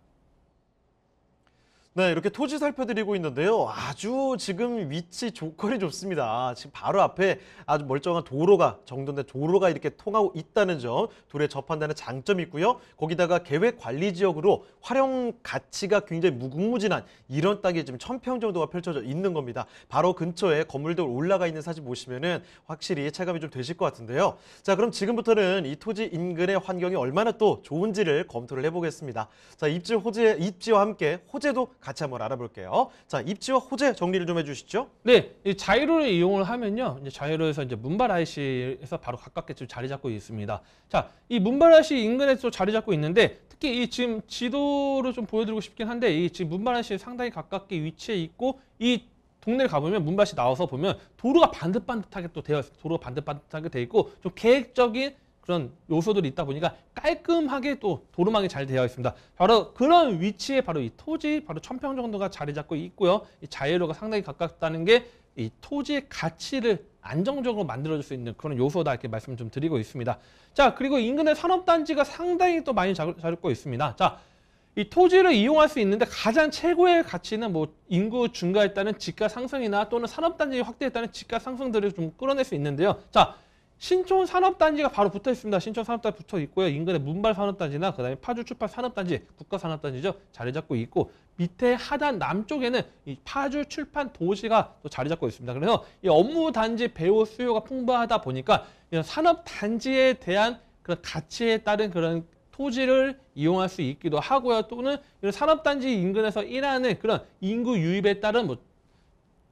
네, 이렇게 토지 살펴드리고 있는데요. 아주 지금 위치 조건이 좋습니다. 지금 바로 앞에 아주 멀쩡한 도로가, 정돈된 도로가 이렇게 통하고 있다는 점, 도로에 접한다는 장점이 있고요. 거기다가 계획 관리 지역으로 활용 가치가 굉장히 무궁무진한 이런 땅이 지금 1,000평 정도가 펼쳐져 있는 겁니다. 바로 근처에 건물들 올라가 있는 사진 보시면은 확실히 체감이 좀 되실 것 같은데요. 자, 그럼 지금부터는 이 토지 인근의 환경이 얼마나 또 좋은지를 검토를 해보겠습니다. 자, 입지와 함께 호재도 같이 한번 알아볼게요. 자, 입지와 호재 정리를 좀 해주시죠. 네, 이 자유로를 이용을 하면요, 이제 자유로에서 이제 문발 IC에서 바로 가깝게 좀 자리 잡고 있습니다. 자, 이 문발 IC 인근에서 자리 잡고 있는데 특히 이 지금 지도를 좀 보여드리고 싶긴 한데 이 지금 문발 IC 상당히 가깝게 위치해 있고 이 동네를 가보면 문발 IC 나와서 보면 도로가 반듯반듯하게 또 되어 있어요. 도로가 반듯반듯하게 되어 있고 좀 계획적인 그런 요소들이 있다 보니까 깔끔하게 또 도로망이 잘 되어 있습니다. 바로 그런 위치에 바로 이 토지 바로 1,000평 정도가 자리 잡고 있고요. 이 자유로가 상당히 가깝다는 게 이 토지의 가치를 안정적으로 만들어줄 수 있는 그런 요소다, 이렇게 말씀 좀 드리고 있습니다. 자, 그리고 인근의 산업단지가 상당히 또 많이 잡고 있습니다. 자, 이 토지를 이용할 수 있는데 가장 최고의 가치는 뭐 인구 증가에 따른 집가 상승이나 또는 산업단지 확대에 따른 집가 상승들을 좀 끌어낼 수 있는데요. 자, 신촌 산업단지가 바로 붙어 있습니다. 신촌 산업단지 붙어 있고요. 인근의 문발 산업단지나 그다음에 파주 출판 산업단지, 국가 산업단지죠, 자리 잡고 있고 밑에 하단 남쪽에는 이 파주 출판 도시가 또 자리 잡고 있습니다. 그래서 이 업무 단지 배후 수요가 풍부하다 보니까 이런 산업단지에 대한 그런 가치에 따른 그런 토지를 이용할 수 있기도 하고요. 또는 이런 산업단지 인근에서 일하는 그런 인구 유입에 따른 뭐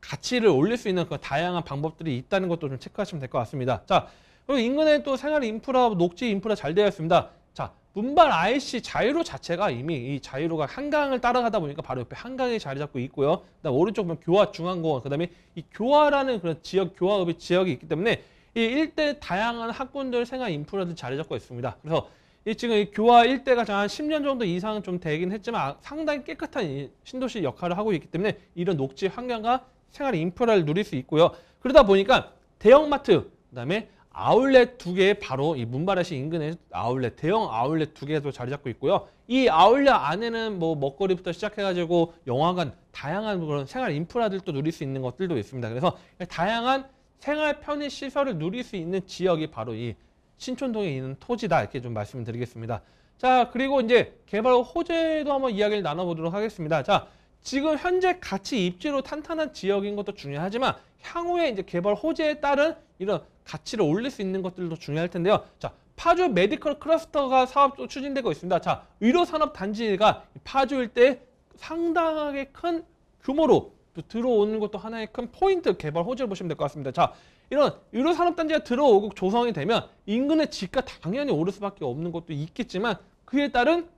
가치를 올릴 수 있는 그 다양한 방법들이 있다는 것도 좀 체크하시면 될 것 같습니다. 자, 그리고 인근에 또 생활 인프라, 녹지 인프라 잘 되어 있습니다. 자, 문발 IC 자유로 자체가 이미 이 자유로가 한강을 따라가다 보니까 바로 옆에 한강에 자리 잡고 있고요. 그다음 오른쪽 보면 교화 중앙공원, 그다음에 이 교화라는 그런 지역, 교화읍의 지역이 있기 때문에 이 일대 다양한 학군들 생활 인프라들 자리 잡고 있습니다. 그래서 이 지금 이 교화 일대가 한 10년 정도 이상 좀 되긴 했지만 상당히 깨끗한 이 신도시 역할을 하고 있기 때문에 이런 녹지 환경과 생활 인프라를 누릴 수 있고요. 그러다 보니까 대형마트, 그다음에 아울렛 2개 바로 이 문바라시 인근에 아울렛, 대형 아울렛 2개도 자리 잡고 있고요. 이 아울렛 안에는 뭐 먹거리부터 시작해가지고 영화관, 다양한 그런 생활 인프라들도 누릴 수 있는 것들도 있습니다. 그래서 다양한 생활 편의 시설을 누릴 수 있는 지역이 바로 이 신촌동에 있는 토지다, 이렇게 좀 말씀을 드리겠습니다. 자, 그리고 이제 개발 호재도 한번 이야기를 나눠보도록 하겠습니다. 자, 지금 현재 가치 입지로 탄탄한 지역인 것도 중요하지만 향후에 이제 개발 호재에 따른 이런 가치를 올릴 수 있는 것들도 중요할 텐데요. 자, 파주 메디컬 클러스터가 사업도 추진되고 있습니다. 자, 의료산업 단지가 파주 일대에 상당하게 큰 규모로 또 들어오는 것도 하나의 큰 포인트 개발 호재를 보시면 될 것 같습니다. 자, 이런 의료산업 단지가 들어오고 조성이 되면 인근의 집가 당연히 오를 수밖에 없는 것도 있겠지만 그에 따른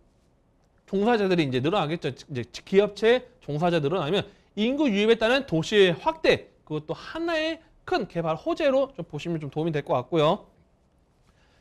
종사자들이 이제 늘어나겠죠. 이제 기업체 종사자 늘어나면 인구 유입에 따른 도시의 확대, 그것도 하나의 큰 개발 호재로 좀 보시면 좀 도움이 될 것 같고요.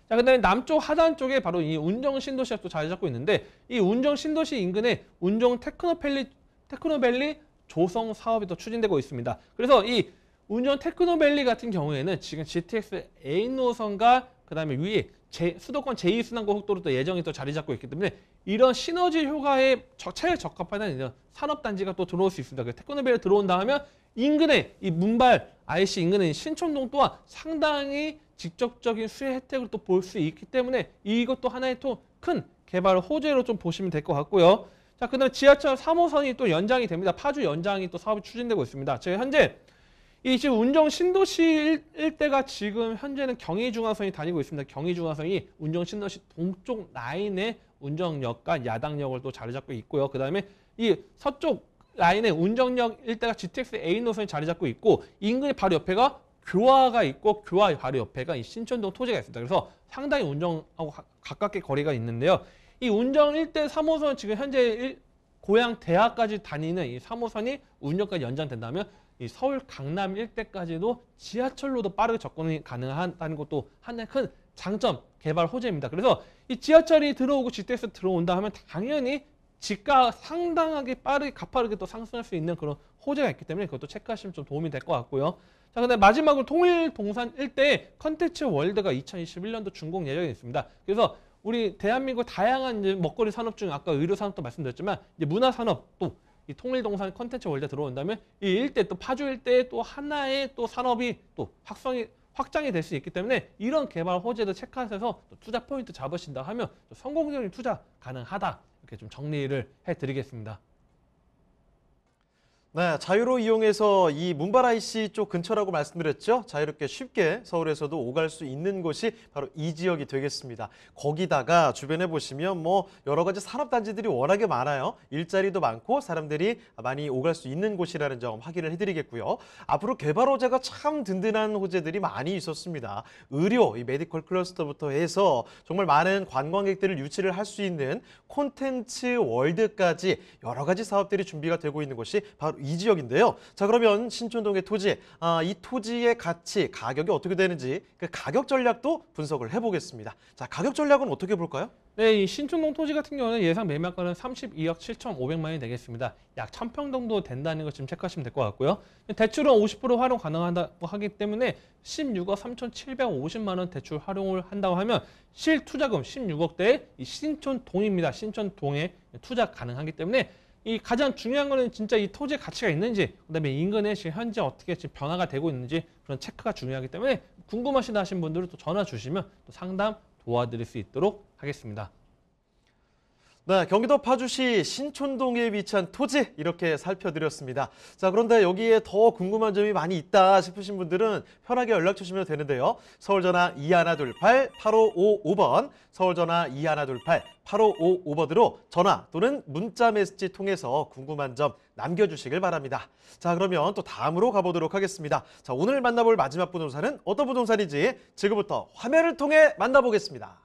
자, 그다음에 남쪽 하단 쪽에 바로 이 운정 신도시가 또 자리 잡고 있는데 이 운정 신도시 인근에 운정 테크노밸리 조성 사업이 또 추진되고 있습니다. 그래서 이 운정 테크노밸리 같은 경우에는 지금 GTX A 노선과 그다음에 위에 수도권 제2순환고속도로 또 예정이 또 자리 잡고 있기 때문에 이런 시너지 효과에 제일 적합한 이런 산업단지가 또 들어올 수 있습니다. 테크노밸리 들어온다 하면 인근에 이 문발 IC 인근의 신촌동 또한 상당히 직접적인 수혜 혜택을 또 볼 수 있기 때문에 이것도 하나의 또 큰 개발 호재로 좀 보시면 될 것 같고요. 자, 그다음에 지하철 3호선이 또 연장이 됩니다. 파주 연장이 또 사업이 추진되고 있습니다. 지금 현재 이 지금 운정 신도시 일대가 지금 현재는 경의중앙선이 다니고 있습니다. 경의중앙선이 운정 신도시 동쪽 라인의 운정역과 야당역을 또 자리 잡고 있고요. 그다음에 이 서쪽 라인의 운정역 일대가 GTX A 노선이 자리 잡고 있고 인근의 바로 옆에가 교화가 있고 교화 바로 옆에가 이 신촌동 토지가 있습니다. 그래서 상당히 운정하고 가깝게 거리가 있는데요. 이 운정 일대 3호선 지금 현재 고양 대학까지 다니는 이 3호선이 운정까지 연장된다면 이 서울 강남 일대까지도 지하철로도 빠르게 접근이 가능하다는 것도 하나의 큰 장점, 개발 호재입니다. 그래서 이 지하철이 들어오고 GTX 들어온다 하면 당연히 집가 상당하게 빠르게 가파르게 또 상승할 수 있는 그런 호재가 있기 때문에 그것도 체크하시면 좀 도움이 될 것 같고요. 자, 근데 마지막으로 통일동산 일대에 컨텐츠 월드가 2021년도 준공 예정이 있습니다. 그래서 우리 대한민국 다양한 이제 먹거리 산업 중 아까 의료 산업도 말씀드렸지만 이제 문화 산업 또 이 통일동산 컨텐츠 월드 들어온다면 이 일대 또 파주 일대에 또 하나의 또 산업이 또 확장이 될 수 있기 때문에 이런 개발 호재도 체크하셔서 또 투자 포인트 잡으신다 하면 또 성공적인 투자 가능하다, 이렇게 좀 정리를 해드리겠습니다. 네, 자유로 이용해서 이 문발 IC 쪽 근처라고 말씀드렸죠. 자유롭게 쉽게 서울에서도 오갈 수 있는 곳이 바로 이 지역이 되겠습니다. 거기다가 주변에 보시면 뭐 여러 가지 산업단지들이 워낙에 많아요. 일자리도 많고 사람들이 많이 오갈 수 있는 곳이라는 점 확인을 해드리겠고요. 앞으로 개발 호재가 참 든든한 호재들이 많이 있었습니다. 의료, 이 메디컬 클러스터부터 해서 정말 많은 관광객들을 유치를 할 수 있는 콘텐츠 월드까지 여러 가지 사업들이 준비가 되고 있는 곳이 바로 이 지역인데요. 자, 그러면 신촌동의 토지, 이 토지의 가치, 가격이 어떻게 되는지 그 가격 전략도 분석을 해보겠습니다. 자, 가격 전략은 어떻게 볼까요? 네, 이 신촌동 토지 같은 경우는 예상 매매가는 32억 7,500만 원이 되겠습니다. 약 1000평 정도 된다는 거 지금 체크하시면 될 것 같고요. 대출은 50% 활용 가능하다고 하기 때문에 16억 3,750만 원 대출 활용을 한다고 하면 실투자금 16억대에 이 신촌동입니다. 신촌동에 투자 가능하기 때문에 이 가장 중요한 거는 진짜 이 토지의 가치가 있는지, 그다음에 인근에 지금 현재 어떻게 지금 변화가 되고 있는지 그런 체크가 중요하기 때문에 궁금하시다 하신 분들은 또 전화 주시면 또 상담 도와드릴 수 있도록 하겠습니다. 네, 경기도 파주시 신촌동에 위치한 토지 이렇게 살펴드렸습니다. 자, 그런데 여기에 더 궁금한 점이 많이 있다 싶으신 분들은 편하게 연락 주시면 되는데요. 서울전화 2128-8555번, 서울전화 2128-8555번으로 전화 또는 문자 메시지 통해서 궁금한 점 남겨주시길 바랍니다. 자, 그러면 또 다음으로 가보도록 하겠습니다. 자, 오늘 만나볼 마지막 부동산은 어떤 부동산인지 지금부터 화면을 통해 만나보겠습니다.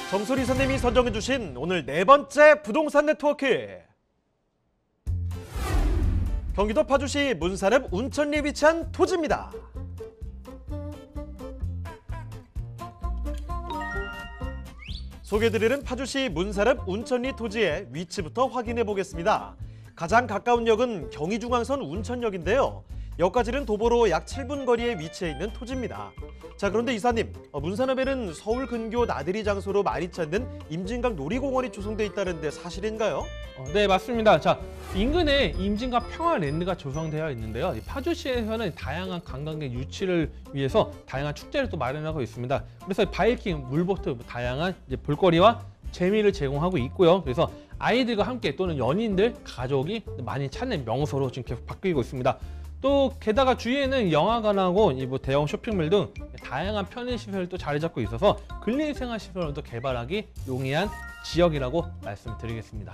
정소리 선생님이 선정해주신 오늘 네 번째 부동산 네트워크. 경기도 파주시 문사읍 운천리에 위치한 토지입니다. 소개드리는 파주시 문사읍 운천리 토지의 위치부터 확인해 보겠습니다. 가장 가까운 역은 경의중앙선 운천역인데요. 역까지는 도보로 약 7분 거리에 위치해 있는 토지입니다. 자, 그런데 이사님, 문산읍에는 서울 근교 나들이 장소로 많이 찾는 임진강 놀이공원이 조성돼 있다는데 사실인가요? 네, 맞습니다. 자, 인근에 임진강 평화랜드가 조성되어 있는데요. 이 파주시에서는 다양한 관광객 유치를 위해서 다양한 축제를 또 마련하고 있습니다. 그래서 바이킹, 물보트, 다양한 이제 볼거리와 재미를 제공하고 있고요. 그래서 아이들과 함께 또는 연인들, 가족이 많이 찾는 명소로 지금 계속 바뀌고 있습니다. 또 게다가 주위에는 영화관하고 뭐 대형 쇼핑몰 등 다양한 편의시설도 자리 잡고 있어서 근린생활시설도 개발하기 용이한 지역이라고 말씀드리겠습니다.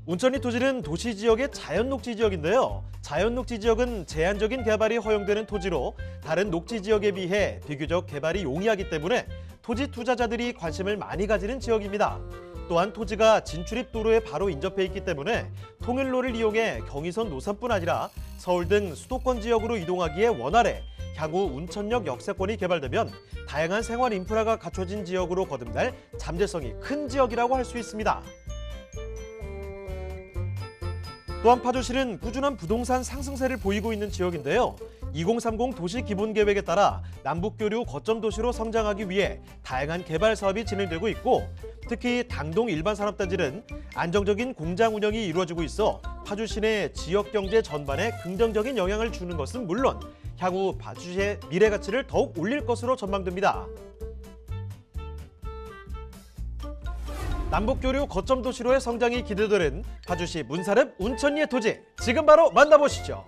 운천리 토지는 도시지역의 자연녹지지역인데요. 자연녹지지역은 제한적인 개발이 허용되는 토지로 다른 녹지지역에 비해 비교적 개발이 용이하기 때문에 토지 투자자들이 관심을 많이 가지는 지역입니다. 또한 토지가 진출입 도로에 바로 인접해 있기 때문에 통일로를 이용해 경의선 노선뿐 아니라 서울 등 수도권 지역으로 이동하기에 원활해 향후 운천역 역세권이 개발되면 다양한 생활 인프라가 갖춰진 지역으로 거듭날 잠재성이 큰 지역이라고 할 수 있습니다. 또한 파주시는 꾸준한 부동산 상승세를 보이고 있는 지역인데요. 2030 도시기본계획에 따라 남북교류 거점 도시로 성장하기 위해 다양한 개발 사업이 진행되고 있고, 특히 당동 일반산업단지는 안정적인 공장 운영이 이루어지고 있어 파주시 내 지역 경제 전반에 긍정적인 영향을 주는 것은 물론 향후 파주시의 미래 가치를 더욱 올릴 것으로 전망됩니다. 남북교류 거점 도시로의 성장이 기대되는 파주시 문사읍 운천리의 토지, 지금 바로 만나보시죠.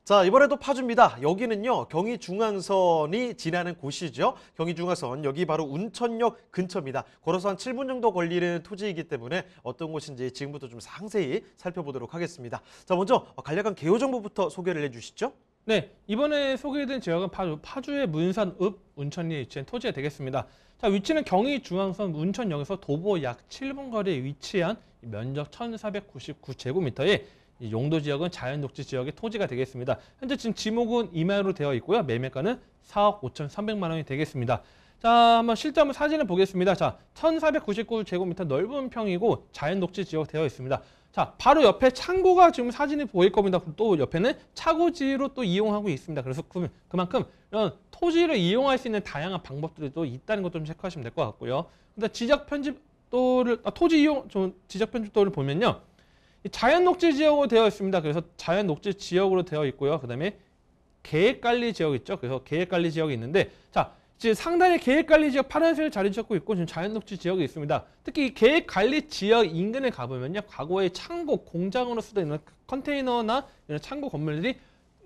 자, 이번에도 파주입니다. 여기는요, 경의중앙선이 지나는 곳이죠. 경의중앙선, 여기 바로 운천역 근처입니다. 걸어서 한 7분 정도 걸리는 토지이기 때문에 어떤 곳인지 지금부터 좀 상세히 살펴보도록 하겠습니다. 자, 먼저 간략한 개요 정보부터 소개를 해주시죠. 네, 이번에 소개해드린 지역은 파주의 문산읍 운천리에 위치한 토지가 되겠습니다. 자, 위치는 경의중앙선 운천역에서 도보 약 7분 거리에 위치한 면적 1,499제곱미터의 이 용도 지역은 자연녹지 지역의 토지가 되겠습니다. 현재 지금 지목은 임야로 되어 있고요. 매매가는 4억 5,300만 원이 되겠습니다. 자, 한번 실제 한번 사진을 보겠습니다. 자, 1,499제곱미터 넓은 평이고 자연녹지 지역 되어 있습니다. 자, 바로 옆에 창고가 지금 사진이 보일 겁니다. 또 옆에는 차고지로 또 이용하고 있습니다. 그래서 그만큼 이런 토지를 이용할 수 있는 다양한 방법들이 또 있다는 것도 좀 체크하시면 될 것 같고요. 근데 토지 이용 지적 편집도를 보면요. 자연녹지 지역으로 되어 있습니다. 그래서 자연녹지 지역으로 되어 있고요. 그다음에 계획관리 지역 있죠. 그래서 계획관리 지역이 있는데, 자, 지금 상단에 계획관리 지역 파란색을 자리 잡고 있고 지금 자연녹지 지역이 있습니다. 특히 계획관리 지역 인근에 가보면요, 과거에 창고, 공장으로 쓰던 컨테이너나 이런 창고 건물들이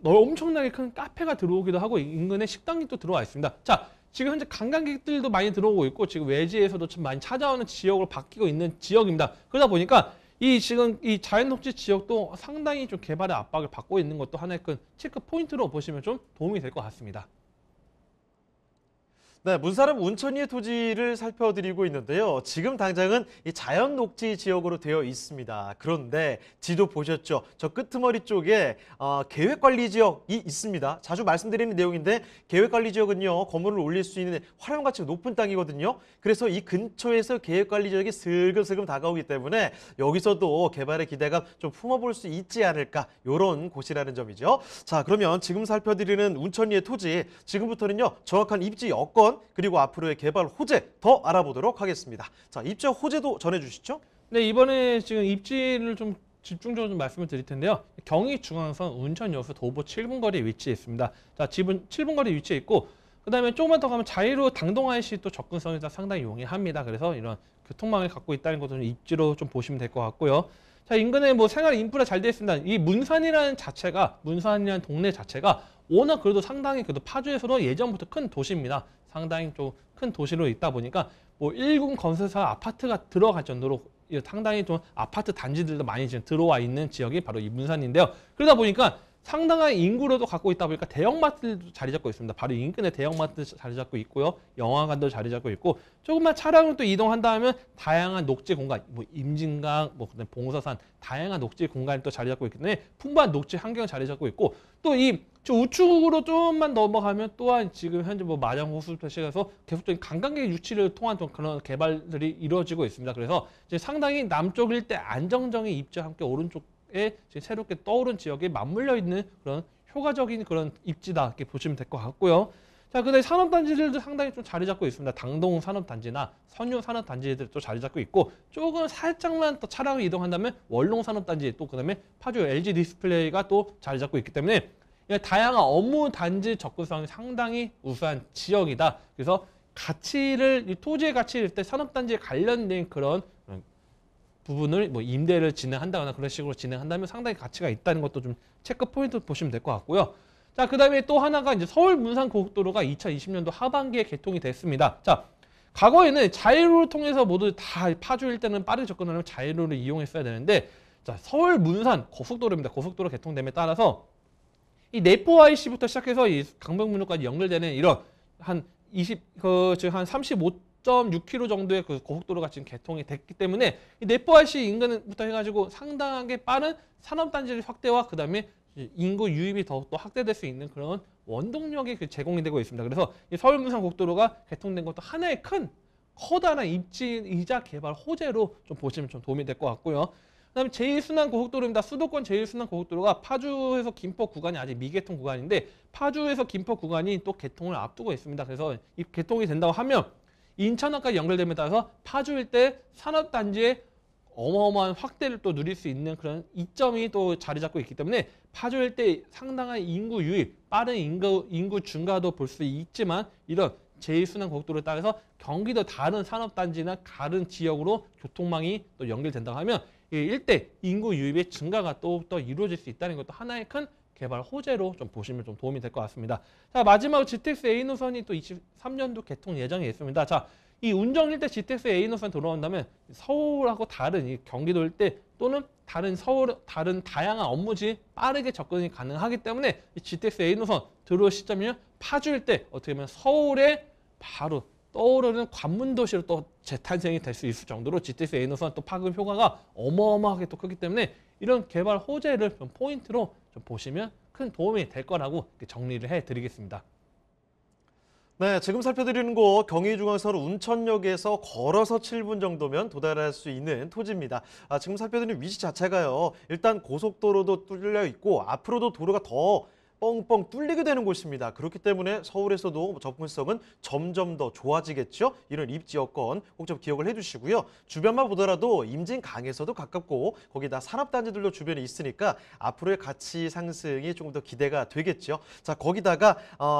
엄청나게 큰 카페가 들어오기도 하고 인근에 식당이 또 들어와 있습니다. 자, 지금 현재 관광객들도 많이 들어오고 있고 지금 외지에서도 좀 많이 찾아오는 지역으로 바뀌고 있는 지역입니다. 그러다 보니까 지금 이 자연녹지 지역도 상당히 좀 개발의 압박을 받고 있는 것도 하나의 큰 체크 포인트로 보시면 좀 도움이 될 것 같습니다. 네, 문사람 운천리의 토지를 살펴드리고 있는데요. 지금 당장은 이 자연 녹지 지역으로 되어 있습니다. 그런데 지도 보셨죠? 저 끄트머리 쪽에 계획관리 지역이 있습니다. 자주 말씀드리는 내용인데 계획관리 지역은요, 건물을 올릴 수 있는 활용 가치가 높은 땅이거든요. 그래서 이 근처에서 계획관리 지역이 슬금슬금 다가오기 때문에 여기서도 개발의 기대감 좀 품어볼 수 있지 않을까, 이런 곳이라는 점이죠. 자, 그러면 지금 살펴드리는 운천리의 토지, 지금부터는요, 정확한 입지 여건 그리고 앞으로의 개발 호재 더 알아보도록 하겠습니다. 자, 입지 호재도 전해주시죠. 네, 이번에 지금 입지를 좀 집중적으로 좀 말씀을 드릴 텐데요. 경의 중앙선 운천여수 도보 7분 거리에 위치해 있습니다. 자, 집은 7분 거리에 위치해 있고, 그다음에 조금만 더 가면 자유로 당동IC 또 접근성이 상당히 용이합니다. 그래서 이런 교통망을 갖고 있다는 것도 좀 입지로 좀 보시면 될 것 같고요. 자, 인근에 뭐 생활 인프라 잘 되어 있습니다. 이 문산이라는 동네 자체가 워낙 그래도 상당히 그래도 파주에서도 예전부터 큰 도시입니다. 상당히 좀 큰 도시로 있다 보니까 뭐 1군 건설사 아파트가 들어갈 정도로 상당히 좀 아파트 단지들도 많이 지금 들어와 있는 지역이 바로 이 문산인데요. 그러다 보니까 상당한 인구로도 갖고 있다 보니까 대형마트도 자리 잡고 있습니다. 바로 인근에 대형마트 자리 잡고 있고요. 영화관도 자리 잡고 있고, 조금만 차량을 또 이동한다 하면 다양한 녹지 공간, 뭐 임진강, 뭐 그다음에 봉서산, 다양한 녹지 공간이 또 자리 잡고 있기 때문에 풍부한 녹지 환경 자리 잡고 있고, 또 이 우측으로 조금만 넘어가면 또한 지금 현재 뭐 마장호수부터 시작해서 계속적인 관광객 유치를 통한 그런 개발들이 이루어지고 있습니다. 그래서 이제 상당히 남쪽 일대 안정적인 입지와 함께 오른쪽에 지금 새롭게 떠오른 지역에 맞물려 있는 그런 효과적인 그런 입지다, 이렇게 보시면 될 것 같고요. 자, 그다음에 산업단지들도 상당히 좀 자리 잡고 있습니다. 당동 산업단지나 선유 산업단지들도 자리 잡고 있고, 조금 살짝만 더 차량을 이동한다면 원롱 산업단지, 또 그다음에 파주 LG 디스플레이가 또 자리 잡고 있기 때문에 다양한 업무 단지 접근성이 상당히 우수한 지역이다. 그래서 가치를, 이 토지의 가치를 때 산업단지에 관련된 그런 부분을 뭐 임대를 진행한다거나 그런 식으로 진행한다면 상당히 가치가 있다는 것도 좀 체크 포인트 보시면 될 것 같고요. 자, 그다음에 또 하나가 이제 서울 문산 고속도로가 2020년도 하반기에 개통이 됐습니다. 자, 과거에는 자유로를 통해서 모두 다 파주일 때는 빠르게 접근하려면 자유로를 이용했어야 되는데, 자, 서울 문산 고속도로입니다. 고속도로 개통됨에 따라서 이 내포IC부터 시작해서 이 강변북로까지 연결되는 이런 한 35.6km 정도의 그 고속도로가 지금 개통이 됐기 때문에 이 내포IC 인근부터 해가지고 상당하게 빠른 산업단지 확대와 그다음에 인구 유입이 더욱더 확대될 수 있는 그런 원동력이 제공이 되고 있습니다. 그래서 이 서울 문산 고속도로가 개통된 것도 하나의 큰 커다란 입지이자 개발 호재로 좀 보시면 좀 도움이 될 것 같고요. 그다음에 제1순환 고속도로입니다. 수도권 제1순환 고속도로가 파주에서 김포 구간이 아직 미개통 구간인데, 파주에서 김포 구간이 또 개통을 앞두고 있습니다. 그래서 이 개통이 된다고 하면 인천항까지 연결됨에 따라서 파주 일대 산업단지의 어마어마한 확대를 또 누릴 수 있는 그런 이점이 또 자리 잡고 있기 때문에 파주 일대 상당한 인구 유입, 빠른 인구 증가도 볼 수 있지만, 이런 제1순환 고속도로에 따라서 경기도 다른 산업단지나 다른 지역으로 교통망이 또 연결된다고 하면 이 일대 인구 유입의 증가가 또 이루어질 수 있다는 것도 하나의 큰 개발 호재로 좀 보시면 좀 도움이 될 것 같습니다. 자, 마지막으로 GTX A 노선이 또 23년도 개통 예정이 있습니다. 자, 이 운정 일대 GTX A 노선 들어온다면 서울하고 다른 이 경기도 일대 또는 다른 다양한 업무지 빠르게 접근이 가능하기 때문에 이 GTX A 노선 들어올 시점이면 파주 일대, 어떻게 보면 서울에 바로 떠오르는 관문 도시로 또 재탄생이 될 수 있을 정도로 GTX A 노선 또 파급 효과가 어마어마하게 또 크기 때문에 이런 개발 호재를 좀 포인트로 좀 보시면 큰 도움이 될 거라고 정리를 해드리겠습니다. 네, 지금 살펴드리는 곳 경의중앙선 운천역에서 걸어서 7분 정도면 도달할 수 있는 토지입니다. 지금 살펴드리는 위치 자체가요, 일단 고속도로도 뚫려 있고 앞으로도 도로가 더 뻥뻥 뚫리게 되는 곳입니다. 그렇기 때문에 서울에서도 접근성은 점점 더 좋아지겠죠. 이런 입지 여건 꼭 좀 기억을 해주시고요. 주변만 보더라도 임진강에서도 가깝고 거기다 산업단지들도 주변에 있으니까 앞으로의 가치 상승이 조금 더 기대가 되겠죠. 자, 거기다가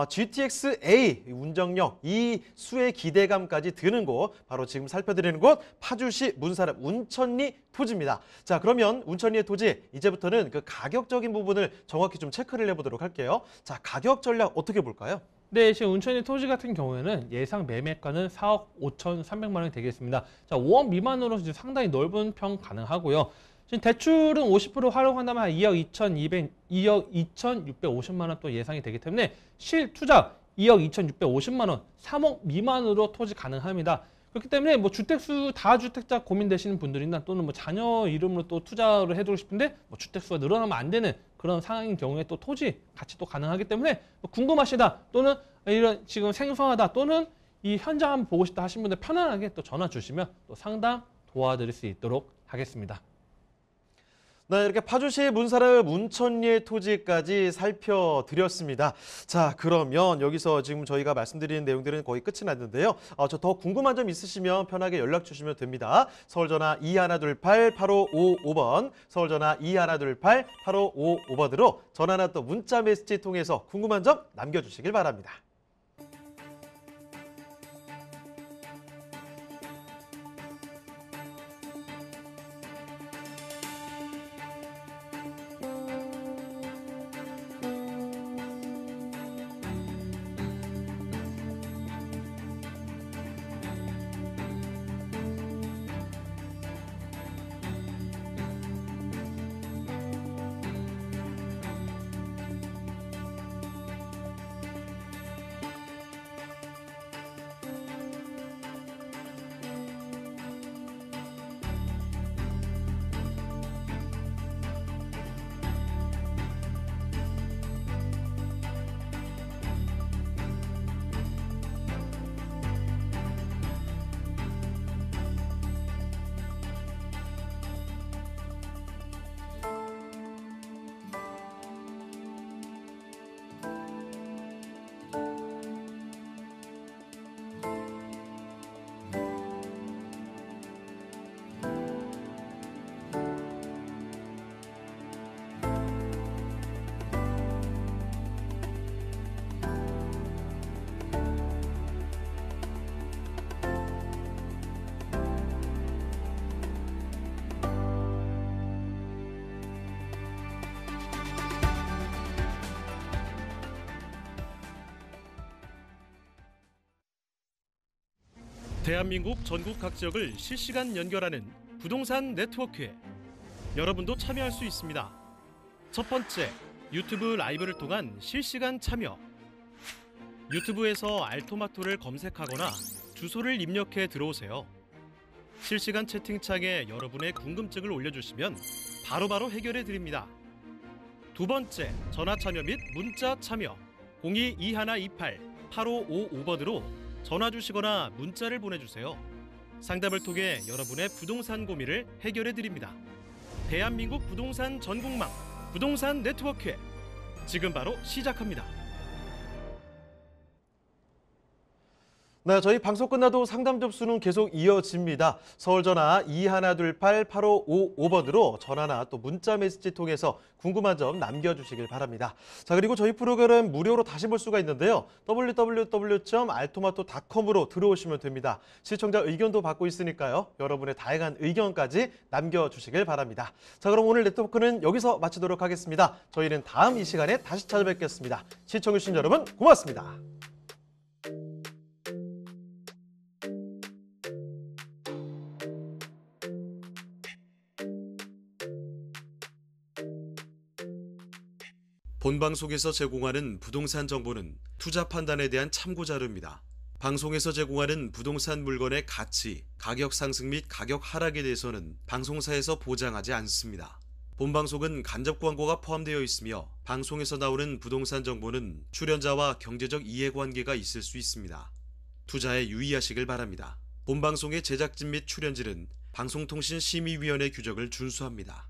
GTX A 운정역 이 수의 기대감까지 드는 곳, 바로 지금 살펴드리는 곳 파주시 문사람 운천리 토지입니다. 자, 그러면 운천리의 토지, 이제부터는 그 가격적인 부분을 정확히 좀 체크를 해보도록 할게요. 자, 가격 전략 어떻게 볼까요? 네, 지금 운천리 토지 같은 경우에는 예상 매매가는 4억 5,300만 원이 되겠습니다. 자, 5억 미만으로 지금 상당히 넓은 평 가능하고요. 지금 대출은 50% 활용한다면 2억 2,650만 원 또 예상이 되기 때문에 실투자 2억 2,650만 원, 3억 미만으로 토지 가능합니다. 그렇기 때문에 뭐 주택수 다주택자 고민되시는 분들이나 또는 뭐 자녀 이름으로 또 투자를 해두고 싶은데 뭐 주택수가 늘어나면 안 되는 그런 상황인 경우에 또 토지 같이 또 가능하기 때문에 뭐 궁금하시다 또는 이런 지금 생소하다 또는 이 현장 한번 보고 싶다 하신 분들 편안하게 또 전화 주시면 또 상담 도와드릴 수 있도록 하겠습니다. 네, 이렇게 파주시 문사를 문천리의 토지까지 살펴드렸습니다. 자, 그러면 여기서 지금 저희가 말씀드리는 내용들은 거의 끝이 났는데요. 저 더 궁금한 점 있으시면 편하게 연락 주시면 됩니다. 서울전화 2128-8555번, 서울전화 2128-8555번으로 전화나 또 문자 메시지 통해서 궁금한 점 남겨주시길 바랍니다. 대한민국 전국 각 지역을 실시간 연결하는 부동산 네트워크에 여러분도 참여할 수 있습니다. 첫 번째, 유튜브 라이브를 통한 실시간 참여. 유튜브에서 알토마토를 검색하거나 주소를 입력해 들어오세요. 실시간 채팅창에 여러분의 궁금증을 올려주시면 바로바로 해결해 드립니다. 두 번째, 전화 참여 및 문자 참여. 022128-8555번으로 전화 주시거나 문자를 보내주세요. 상담을 통해 여러분의 부동산 고민을 해결해 드립니다. 대한민국 부동산 전국망 부동산 네트워크 지금 바로 시작합니다. 네, 저희 방송 끝나도 상담 접수는 계속 이어집니다. 서울전화 2128-8555번으로 전화나 또 문자 메시지 통해서 궁금한 점 남겨주시길 바랍니다. 자, 그리고 저희 프로그램 무료로 다시 볼 수가 있는데요. www.altomato.com으로 들어오시면 됩니다. 시청자 의견도 받고 있으니까요. 여러분의 다양한 의견까지 남겨주시길 바랍니다. 자, 그럼 오늘 네트워크는 여기서 마치도록 하겠습니다. 저희는 다음 이 시간에 다시 찾아뵙겠습니다. 시청해주신 여러분 고맙습니다. 본방송에서 제공하는 부동산 정보는 투자 판단에 대한 참고 자료입니다. 방송에서 제공하는 부동산 물건의 가치, 가격 상승 및 가격 하락에 대해서는 방송사에서 보장하지 않습니다. 본방송은 간접 광고가 포함되어 있으며 방송에서 나오는 부동산 정보는 출연자와 경제적 이해관계가 있을 수 있습니다. 투자에 유의하시길 바랍니다. 본방송의 제작진 및 출연진은 방송통신심의위원회 규정을 준수합니다.